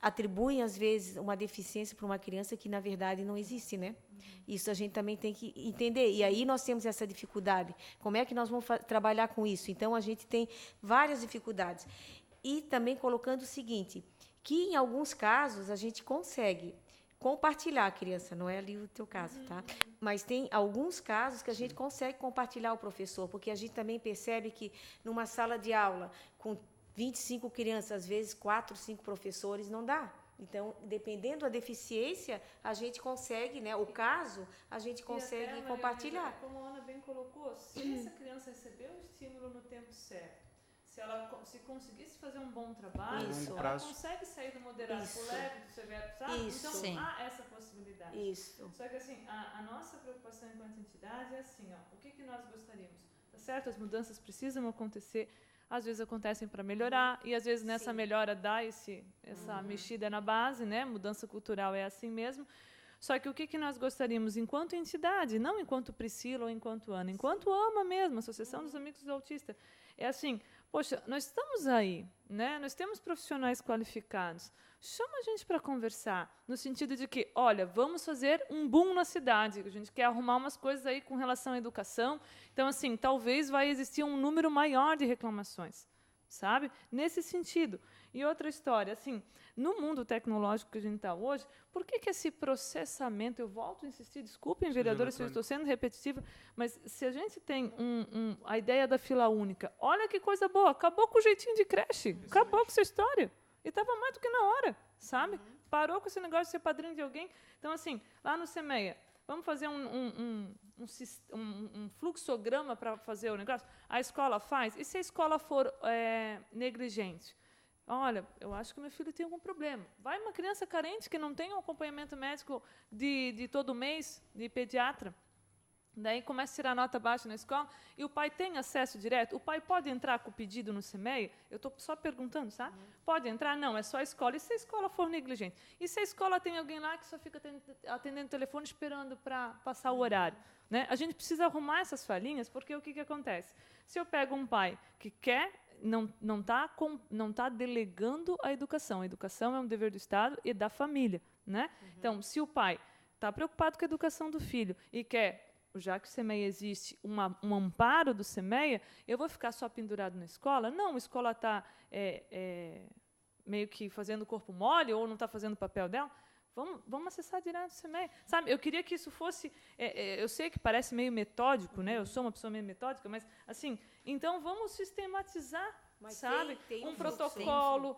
atribuem, às vezes, uma deficiência para uma criança que, na verdade, não existe, né? Isso a gente também tem que entender. E aí nós temos essa dificuldade. Como é que nós vamos trabalhar com isso? Então, a gente tem várias dificuldades. E também colocando o seguinte, que, em alguns casos, a gente consegue compartilhar a criança, não é ali o teu caso, tá? Mas tem alguns casos que a gente consegue compartilhar o professor, porque a gente também percebe que, numa sala de aula, com 25 crianças, às vezes 4, 5 professores, não dá. Então, dependendo da deficiência, a gente consegue, né? O caso, a gente consegue compartilhar. Como a Ana bem colocou, se essa criança receber o estímulo no tempo certo, se ela conseguisse fazer um bom trabalho, ela consegue sair do moderado para o leve, do severo, sabe? Isso. Então, Sim. há essa possibilidade. Isso. Só que, assim, a nossa preocupação enquanto entidade é assim, ó, o que nós gostaríamos? Tá certo? As mudanças precisam acontecer. Às vezes acontecem para melhorar, e às vezes nessa melhora dá essa mexida na base, né? Mudança cultural é assim mesmo. Só que o que nós gostaríamos enquanto entidade, não enquanto Priscila ou enquanto Ana, enquanto AMA mesmo, Associação dos Amigos do Autista, é assim, poxa, nós estamos aí, né? Nós temos profissionais qualificados, chama a gente para conversar, no sentido de que, olha, vamos fazer um boom na cidade, a gente quer arrumar umas coisas aí com relação à educação, então, assim, talvez vai existir um número maior de reclamações, sabe? Nesse sentido. E outra história, assim, no mundo tecnológico que a gente está hoje, por que esse processamento, eu volto a insistir, desculpem, vereadores, se eu estou sendo repetitiva, mas se a gente tem a ideia da fila única, olha que coisa boa, acabou com o jeitinho de creche, acabou com essa história. E estava mais do que na hora, sabe? Parou com esse negócio de ser padrinho de alguém. Então, assim, lá no CEMEA, vamos fazer um fluxograma para fazer o negócio? A escola faz? E se a escola for negligente? Olha, eu acho que meu filho tem algum problema. Vai uma criança carente que não tem um acompanhamento médico de todo mês, de pediatra. Daí começa a tirar nota baixa na escola e o pai tem acesso direto. O pai pode entrar com o pedido no CEMEA? Eu estou só perguntando, sabe? Pode entrar? Não, é só a escola. E se a escola for negligente? E se a escola tem alguém lá que só fica atendendo o telefone esperando para passar o horário? Né? A gente precisa arrumar essas falhinhas, porque o que acontece? Se eu pego um pai que quer, não tá delegando a educação é um dever do Estado e da família. Né? Então, se o pai está preocupado com a educação do filho e quer, já que o CEMEA existe, um amparo do CEMEA, eu vou ficar só pendurado na escola? Não, a escola está meio que fazendo corpo mole ou não está fazendo o papel dela. Vamos acessar direto o CEMEA. Sabe, eu queria que isso fosse... eu sei que parece meio metódico, né? Eu sou uma pessoa meio metódica, mas, assim, então vamos sistematizar, mas sabe? Tem um protocolo,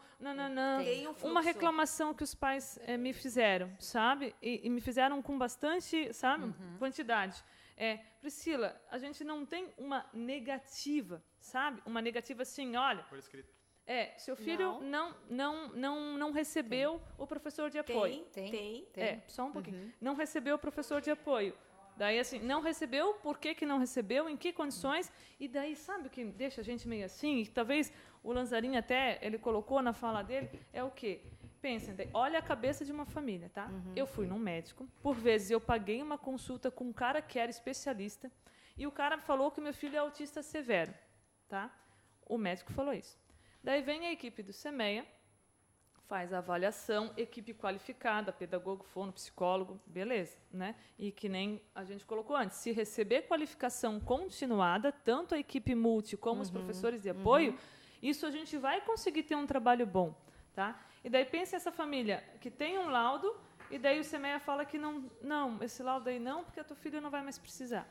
uma reclamação que os pais me fizeram, sabe? E me fizeram com bastante, sabe, quantidade. Priscila, a gente não tem uma negativa, sabe? Uma negativa assim, olha... Por escrito. Seu filho não recebeu o professor de apoio. Tem. Só um pouquinho. Não recebeu o professor de apoio. Daí, assim, não recebeu, por que não recebeu, em que condições, e daí, sabe o que deixa a gente meio assim, e talvez o Lanzarin até, ele colocou na fala dele, é o quê? Pensem, olha a cabeça de uma família, tá? Eu fui num médico, por vezes eu paguei uma consulta com um cara que era especialista, e o cara falou que meu filho é autista severo, tá? O médico falou isso. Daí vem a equipe do CEMEA, faz a avaliação, equipe qualificada, pedagogo, fono, psicólogo, beleza, né? E que nem a gente colocou antes, se receber qualificação continuada, tanto a equipe multi como os professores de apoio, isso a gente vai conseguir ter um trabalho bom, tá? E daí pensa essa família que tem um laudo e daí o CEMEA fala que não, esse laudo aí não, porque a tua filha não vai mais precisar.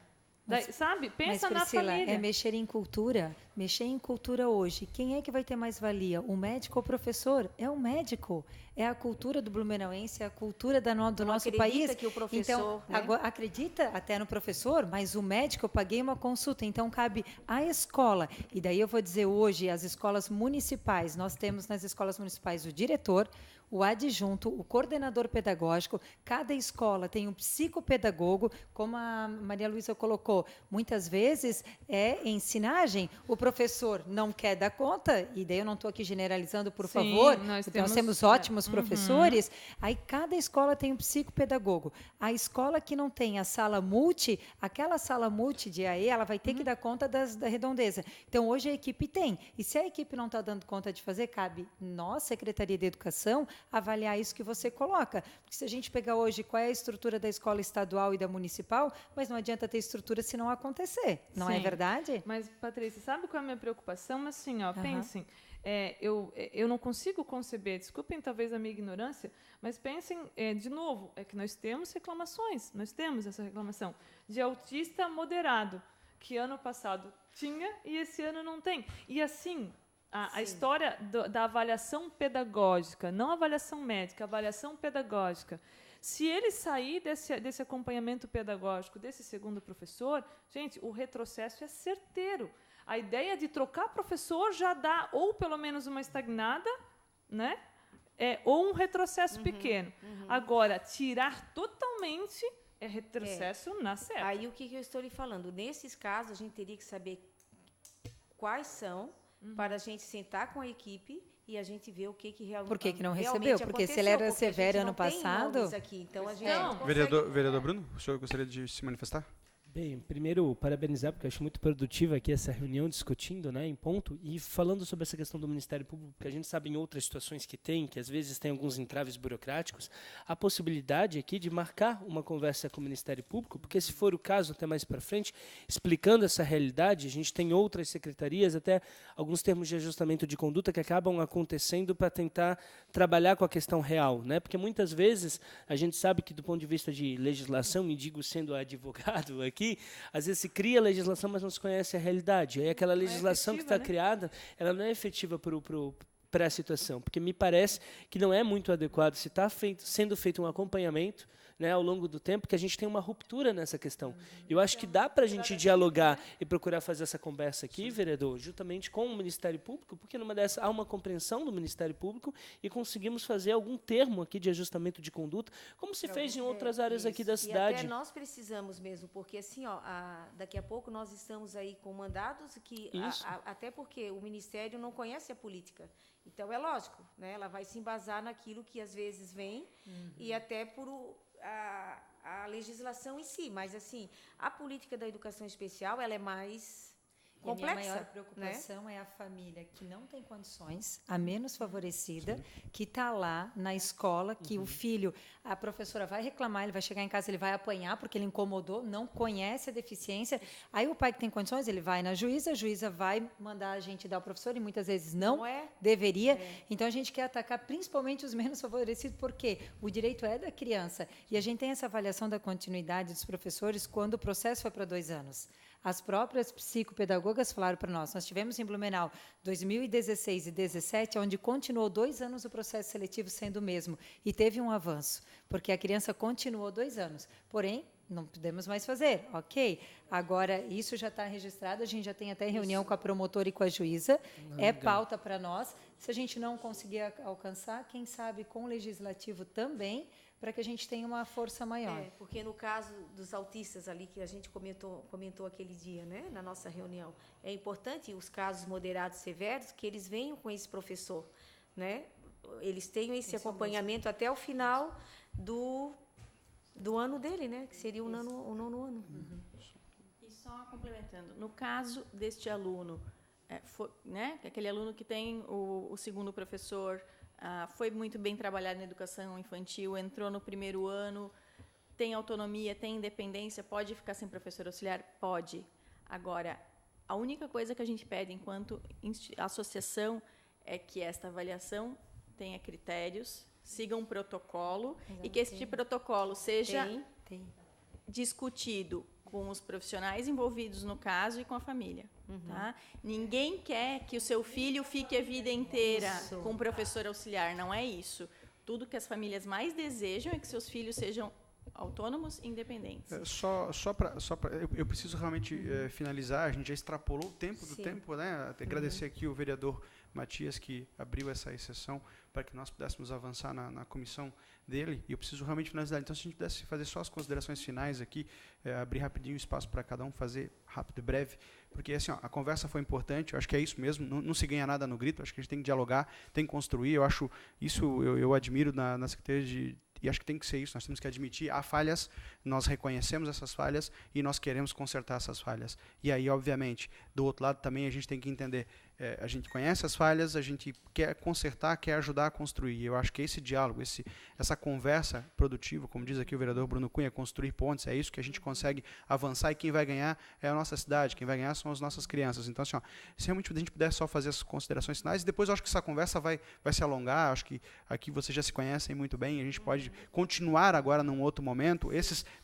Daí, sabe? Pensa mas, Priscila, na família. é mexer em cultura. Mexer em cultura hoje. Quem é que vai ter mais valia? O médico ou o professor? É o médico. É a cultura do blumenauense, é a cultura do nosso país. Que o professor, então, né? agora, acredita até no professor, mas o médico, eu paguei uma consulta, então cabe à escola. E daí eu vou dizer hoje, as escolas municipais, nós temos nas escolas municipais o diretor, o adjunto, o coordenador pedagógico, cada escola tem um psicopedagogo, como a Maria Luísa colocou, muitas vezes é ensinagem, o professor não quer dar conta, e daí eu não estou aqui generalizando, por favor, nós temos ótimos professores, aí cada escola tem um psicopedagogo. A escola que não tem a sala multi, aquela sala multi de AE, ela vai ter que dar conta da redondeza. Então, hoje a equipe tem, e se a equipe não está dando conta de fazer, cabe nós, Secretaria de Educação, avaliar isso que você coloca. Porque se a gente pegar hoje qual é a estrutura da escola estadual e da municipal, mas não adianta ter estrutura se não acontecer. Não é verdade? Mas, Patrícia, sabe qual é a minha preocupação? Assim, pensem, eu não consigo conceber, desculpem talvez a minha ignorância, mas pensem, de novo, é que nós temos reclamações, nós temos essa reclamação de autista moderado, que ano passado tinha e esse ano não tem. E assim, a história da avaliação pedagógica, não avaliação médica, avaliação pedagógica. Se ele sair desse acompanhamento pedagógico, desse segundo professor, gente, o retrocesso é certeiro. A ideia de trocar professor já dá ou pelo menos uma estagnada, né? Ou um retrocesso pequeno. Agora, tirar totalmente é retrocesso na certa. Aí o que eu estou lhe falando? Nesses casos, a gente teria que saber quais são, para a gente sentar com a equipe e a gente ver o que realmente Por que não recebeu? Porque se ele era severo ano passado... Aqui, então a gente Vereador Bruno, o senhor gostaria de se manifestar? Bem, primeiro, parabenizar, porque eu acho muito produtiva aqui essa reunião discutindo, né, em ponto, e falando sobre essa questão do Ministério Público, porque a gente sabe em outras situações que às vezes tem alguns entraves burocráticos, a possibilidade aqui de marcar uma conversa com o Ministério Público, porque se for o caso, até mais para frente, explicando essa realidade, a gente tem outras secretarias, até alguns termos de ajustamento de conduta que acabam acontecendo para tentar trabalhar com a questão real, né, porque muitas vezes a gente sabe que do ponto de vista de legislação, e digo sendo advogado aqui, às vezes se cria a legislação, mas não se conhece a realidade. Aí aquela legislação que está criada, ela não é efetiva para a situação, porque me parece que não é muito adequado se está sendo feito um acompanhamento, né, ao longo do tempo, que a gente tem uma ruptura nessa questão. Eu acho que dá para a gente dialogar e procurar fazer essa conversa aqui, vereador, justamente com o Ministério Público, porque numa dessa há uma compreensão do Ministério Público e conseguimos fazer algum termo aqui de ajustamento de conduta, como se fez em outras áreas aqui da cidade. E até nós precisamos mesmo, porque assim, daqui a pouco nós estamos aí com mandados que até porque o Ministério não conhece a política. Então é lógico, né? Ela vai se embasar naquilo que às vezes vem e até por a legislação em si, mas assim, a política da educação especial, ela é mais complexa. A minha maior preocupação é a família que não tem condições, a menos favorecida, que está lá na escola, que o filho, a professora vai reclamar, ele vai chegar em casa, ele vai apanhar porque ele incomodou, não conhece a deficiência. Aí o pai que tem condições, ele vai na juíza, a juíza vai mandar a gente dar ao professor e muitas vezes não deveria. Então a gente quer atacar principalmente os menos favorecidos, porque o direito é da criança. E a gente tem essa avaliação da continuidade dos professores quando o processo foi para 2 anos. As próprias psicopedagogas falaram para nós. Nós tivemos em Blumenau 2016 e 2017, onde continuou 2 anos o processo seletivo sendo o mesmo. E teve um avanço, porque a criança continuou 2 anos. Porém, não podemos mais fazer, ok? Agora, isso já está registrado, a gente já tem até reunião com a promotora e com a juíza. É pauta para nós. Se a gente não conseguir alcançar, quem sabe com o legislativo também, para que a gente tenha uma força maior. Porque no caso dos autistas ali, que a gente comentou aquele dia, né, na nossa reunião, é importante os casos moderados severos, que eles venham com esse professor, né? Eles tenham esse acompanhamento até o final do ano dele, né, que seria o nono ano. E só complementando, no caso deste aluno, né, aquele aluno que tem o segundo professor foi muito bem trabalhado na educação infantil, entrou no primeiro ano, tem autonomia, tem independência, pode ficar sem professor auxiliar? Pode. Agora, a única coisa que a gente pede enquanto associação é que esta avaliação tenha critérios, siga um protocolo e que este protocolo seja discutido com os profissionais envolvidos no caso e com a família. Tá? Ninguém quer que o seu filho fique a vida inteira com um professor auxiliar, não é isso. Tudo que as famílias mais desejam é que seus filhos sejam autônomos e independentes. Eu preciso realmente finalizar, a gente já extrapolou o tempo do tempo, né? Agradecer aqui o vereador Matias, que abriu essa exceção para que nós pudéssemos avançar na comissão dele, e eu preciso realmente finalizar. Então, se a gente pudesse fazer só as considerações finais aqui, abrir rapidinho o espaço para cada um fazer rápido e breve, porque assim, a conversa foi importante, eu acho que é isso mesmo, não se ganha nada no grito, acho que a gente tem que dialogar, tem que construir, eu acho isso, eu admiro na Secretaria e acho que tem que ser isso, nós temos que admitir, há falhas, nós reconhecemos essas falhas e nós queremos consertar essas falhas. E aí, obviamente, do outro lado também a gente tem que entender, a gente conhece as falhas, a gente quer consertar, quer ajudar a construir. Eu acho que esse diálogo, essa conversa produtiva, como diz aqui o vereador Bruno Cunha, construir pontes, é isso que a gente consegue avançar, e quem vai ganhar é a nossa cidade, quem vai ganhar são as nossas crianças. Então, assim, se realmente a gente puder só fazer as considerações finais, e depois eu acho que essa conversa vai se alongar, acho que aqui vocês já se conhecem muito bem, a gente pode continuar agora num outro momento.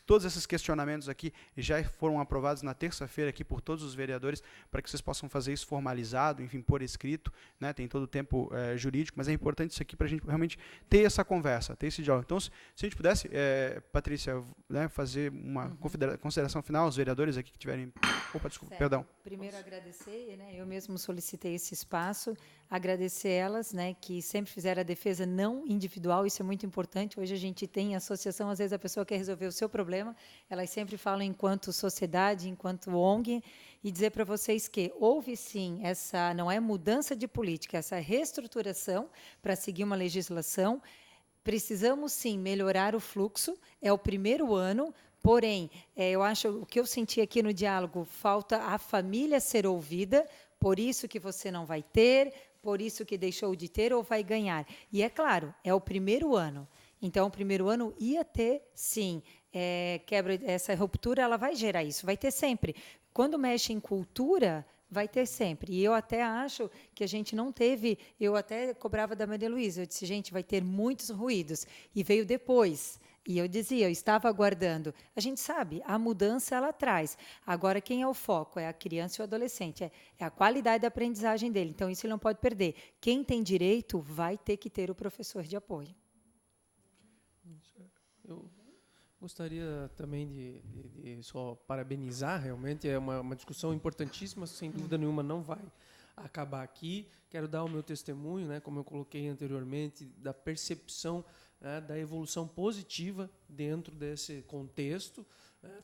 Todos esses questionamentos aqui já foram aprovados na terça-feira aqui por todos os vereadores, para que vocês possam fazer isso formalizado, enfim, por escrito, né? Tem todo o tempo jurídico, mas é importante isso aqui para a gente realmente ter essa conversa, ter esse diálogo. Então, se a gente pudesse, Patrícia, né, fazer uma consideração final aos vereadores aqui que tiverem... Opa, desculpa, perdão. Primeiro agradecer, né, eu mesmo solicitei esse espaço, agradecer elas, né, que sempre fizeram a defesa não individual, isso é muito importante. Hoje a gente tem associação, às vezes a pessoa quer resolver o seu problema, elas sempre falam enquanto sociedade, enquanto ONG, e dizer para vocês que houve sim essa, não é mudança de política, essa reestruturação para seguir uma legislação. Precisamos sim melhorar o fluxo, é o primeiro ano. Porém, eu acho, o que eu senti aqui no diálogo, falta a família ser ouvida, por isso que você não vai ter, por isso que deixou de ter ou vai ganhar. E é claro, é o primeiro ano. Então, o primeiro ano ia ter, sim, essa ruptura, ela vai gerar isso, vai ter sempre. Quando mexe em cultura, vai ter sempre. E eu até acho que a gente não teve, eu até cobrava da Maria Luísa, eu disse, gente, vai ter muitos ruídos. E veio depois. E eu dizia, eu estava aguardando. A gente sabe, a mudança ela traz. Agora, quem é o foco? É a criança e o adolescente. É a qualidade da aprendizagem dele. Então, isso ele não pode perder. Quem tem direito vai ter que ter o professor de apoio. Eu gostaria também de só parabenizar, realmente. É uma discussão importantíssima, sem dúvida nenhuma não vai acabar aqui. Quero dar o meu testemunho, né, como eu coloquei anteriormente, da percepção, né, da evolução positiva dentro desse contexto.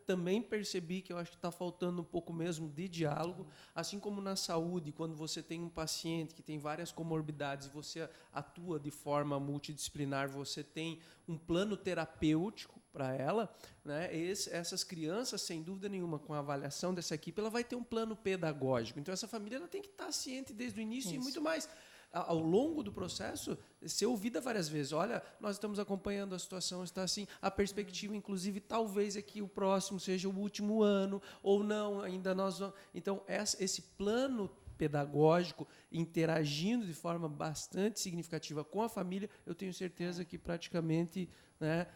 Também percebi que eu acho que está faltando um pouco mesmo de diálogo, assim como na saúde, quando você tem um paciente que tem várias comorbidades e você atua de forma multidisciplinar, você tem um plano terapêutico para ela, né? Essas crianças, sem dúvida nenhuma, com a avaliação dessa equipe, ela vai ter um plano pedagógico. Então, essa família ela tem que estar ciente desde o início. Isso. E muito mais. Ao longo do processo, ser ouvida várias vezes. Olha, nós estamos acompanhando a situação, está assim, a perspectiva, inclusive, talvez é que o próximo seja o último ano, ou não, ainda nós vamos... Então, esse plano pedagógico, interagindo de forma bastante significativa com a família, eu tenho certeza que praticamente, né,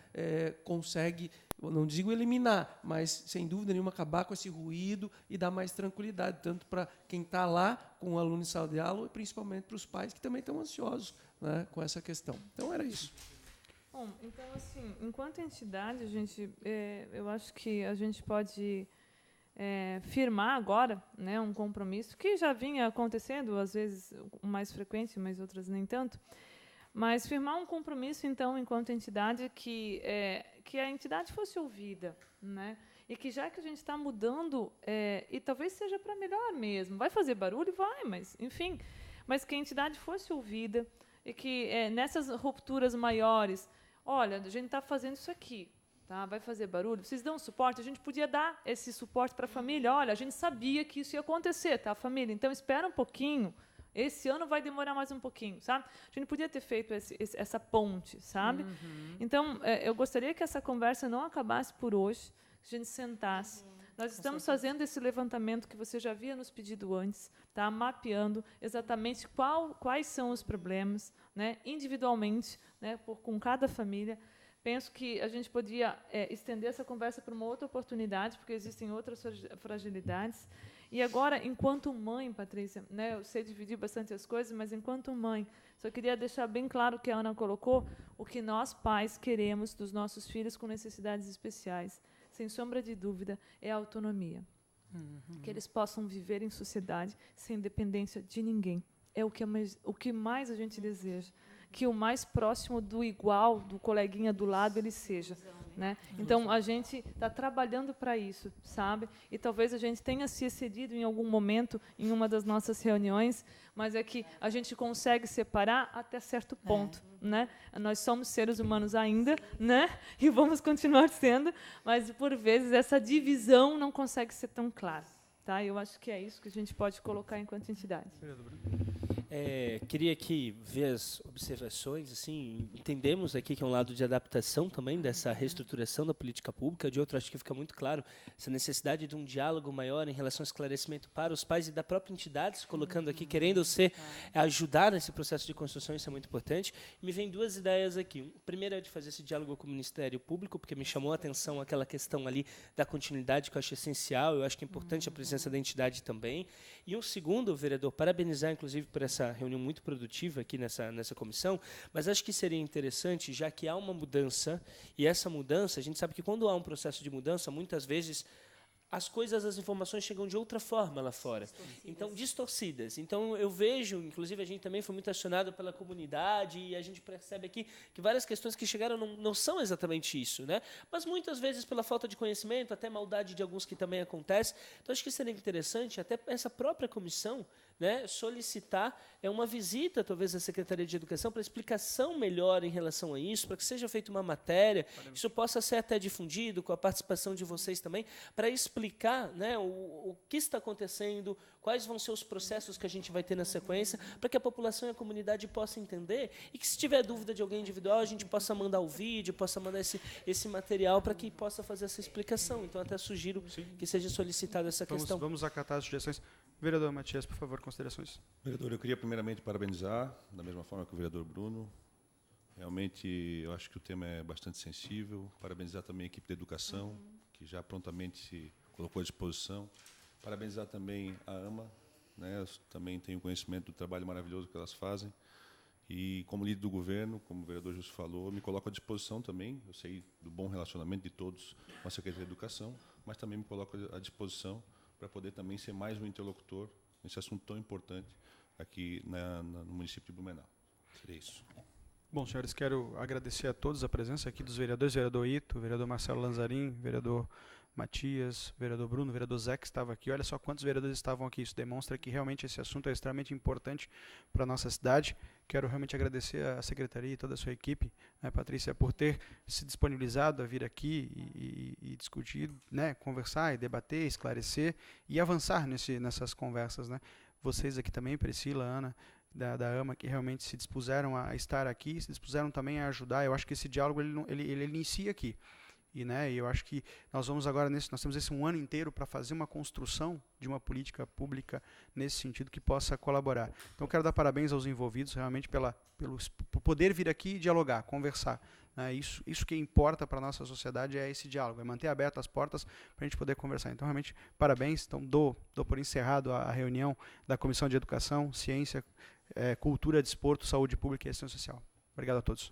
consegue, eu não digo eliminar, mas, sem dúvida nenhuma, acabar com esse ruído e dar mais tranquilidade, tanto para quem está lá com o aluno em sala de aula, e principalmente para os pais que também estão ansiosos, né, com essa questão. Então, era isso. Bom, então, assim, enquanto entidade, eu acho que a gente pode firmar agora, né, um compromisso que já vinha acontecendo, às vezes mais frequente, mas outras nem tanto, mas firmar um compromisso, então, enquanto entidade, que a entidade fosse ouvida, né? E que já que a gente está mudando, e talvez seja para melhor mesmo, vai fazer barulho? Vai, mas, enfim, mas que a entidade fosse ouvida e que nessas rupturas maiores, olha, a gente está fazendo isso aqui, tá? Vai fazer barulho? Vocês dão suporte? A gente podia dar esse suporte para a família. Olha, a gente sabia que isso ia acontecer, tá, família? Então, espera um pouquinho, Esse ano vai demorar mais um pouquinho, sabe? A gente podia ter feito essa ponte, sabe? Então, eu gostaria que essa conversa não acabasse por hoje, que a gente sentasse. Nós estamos fazendo esse levantamento que você já havia nos pedido antes, tá? Mapeando exatamente quais são os problemas, né? Individualmente, né? Com cada família. Penso que a gente podia estender essa conversa para uma outra oportunidade, porque existem outras fragilidades. E agora, enquanto mãe, Patrícia, né, eu sei dividir bastante as coisas, mas enquanto mãe, só queria deixar bem claro o que a Ana colocou, o que nós, pais, queremos dos nossos filhos com necessidades especiais, sem sombra de dúvida, é a autonomia. Que eles possam viver em sociedade sem dependência de ninguém. É o que mais a gente deseja. Que o mais próximo do igual, do coleguinha do lado, ele seja. Né? Então, a gente está trabalhando para isso, sabe? E talvez a gente tenha se excedido em algum momento, em uma das nossas reuniões, mas é que a gente consegue separar até certo ponto. Né? Nós somos seres humanos ainda, né? E vamos continuar sendo, mas, por vezes, essa divisão não consegue ser tão clara. Tá? Eu acho que é isso que a gente pode colocar enquanto entidade. Queria aqui ver as observações. Assim, entendemos aqui que é um lado de adaptação também dessa reestruturação da política pública. De outro, acho que fica muito claro essa necessidade de um diálogo maior em relação ao esclarecimento para os pais e da própria entidade, se colocando aqui, querendo ajudar nesse processo de construção. Isso é muito importante. Me vem duas ideias aqui. A primeira é de fazer esse diálogo com o Ministério Público, porque me chamou a atenção aquela questão ali da continuidade, que eu acho essencial. Eu acho que é importante a presença da entidade também. E um segundo, vereador, parabenizar, inclusive, por essa reunião muito produtiva aqui nessa comissão, mas acho que seria interessante, já que há uma mudança, e essa mudança, a gente sabe que quando há um processo de mudança, muitas vezes as coisas, as informações chegam de outra forma lá fora. Então, distorcidas. Então, eu vejo, inclusive, a gente também foi muito acionado pela comunidade e a gente percebe aqui que várias questões que chegaram não são exatamente isso, né? Mas muitas vezes pela falta de conhecimento, até maldade de alguns que também acontece. Então, acho que seria interessante, até essa própria comissão, né, solicitar uma visita, talvez, à Secretaria de Educação para explicação melhor em relação a isso, para que seja feita uma matéria, isso possa ser até difundido com a participação de vocês também, para explicar, né, o que está acontecendo, quais vão ser os processos que a gente vai ter na sequência, para que a população e a comunidade possam entender e que, se tiver dúvida de alguém individual, a gente possa mandar o vídeo, possa mandar esse material para que possa fazer essa explicação. Então, até sugiro que seja solicitada essa questão. Vamos acatar as sugestões. Vereador Matias, por favor, considerações. Vereador, eu queria primeiramente parabenizar, da mesma forma que o vereador Bruno. Realmente, eu acho que o tema é bastante sensível. Parabenizar também a equipe de educação, que já prontamente se colocou à disposição. Parabenizar também a AMA, né? Eu também tenho conhecimento do trabalho maravilhoso que elas fazem. E, como líder do governo, como o vereador Justo falou, me coloco à disposição também. Eu sei do bom relacionamento de todos com a Secretaria de Educação, mas também me coloco à disposição para poder também ser mais um interlocutor nesse assunto tão importante aqui no município de Blumenau. Seria isso. Bom, senhores, quero agradecer a todos a presença aqui dos vereadores, vereador Ito, vereador Marcelo Lanzarin, vereador Matias, vereador Bruno, vereador Zé, que estava aqui. Olha só quantos vereadores estavam aqui. Isso demonstra que realmente esse assunto é extremamente importante para a nossa cidade. Quero realmente agradecer à secretaria e toda a sua equipe, né, Patrícia, por ter se disponibilizado a vir aqui e discutir, né, conversar e debater, esclarecer e avançar nessas conversas, né. Vocês aqui também, Priscila, Ana, da AMA, que realmente se dispuseram a estar aqui, se dispuseram também a ajudar. Eu acho que esse diálogo ele inicia aqui. E eu acho que nós vamos agora, nós temos esse um ano inteiro para fazer uma construção de uma política pública nesse sentido que possa colaborar. Então, quero dar parabéns aos envolvidos, realmente, por poder vir aqui e dialogar, conversar. Né? Isso que importa para a nossa sociedade é esse diálogo, é manter abertas as portas para a gente poder conversar. Então, realmente, parabéns. Então, dou por encerrado a reunião da Comissão de Educação, Ciência, Cultura, Desporto, Saúde Pública e Assistência Social. Obrigado a todos.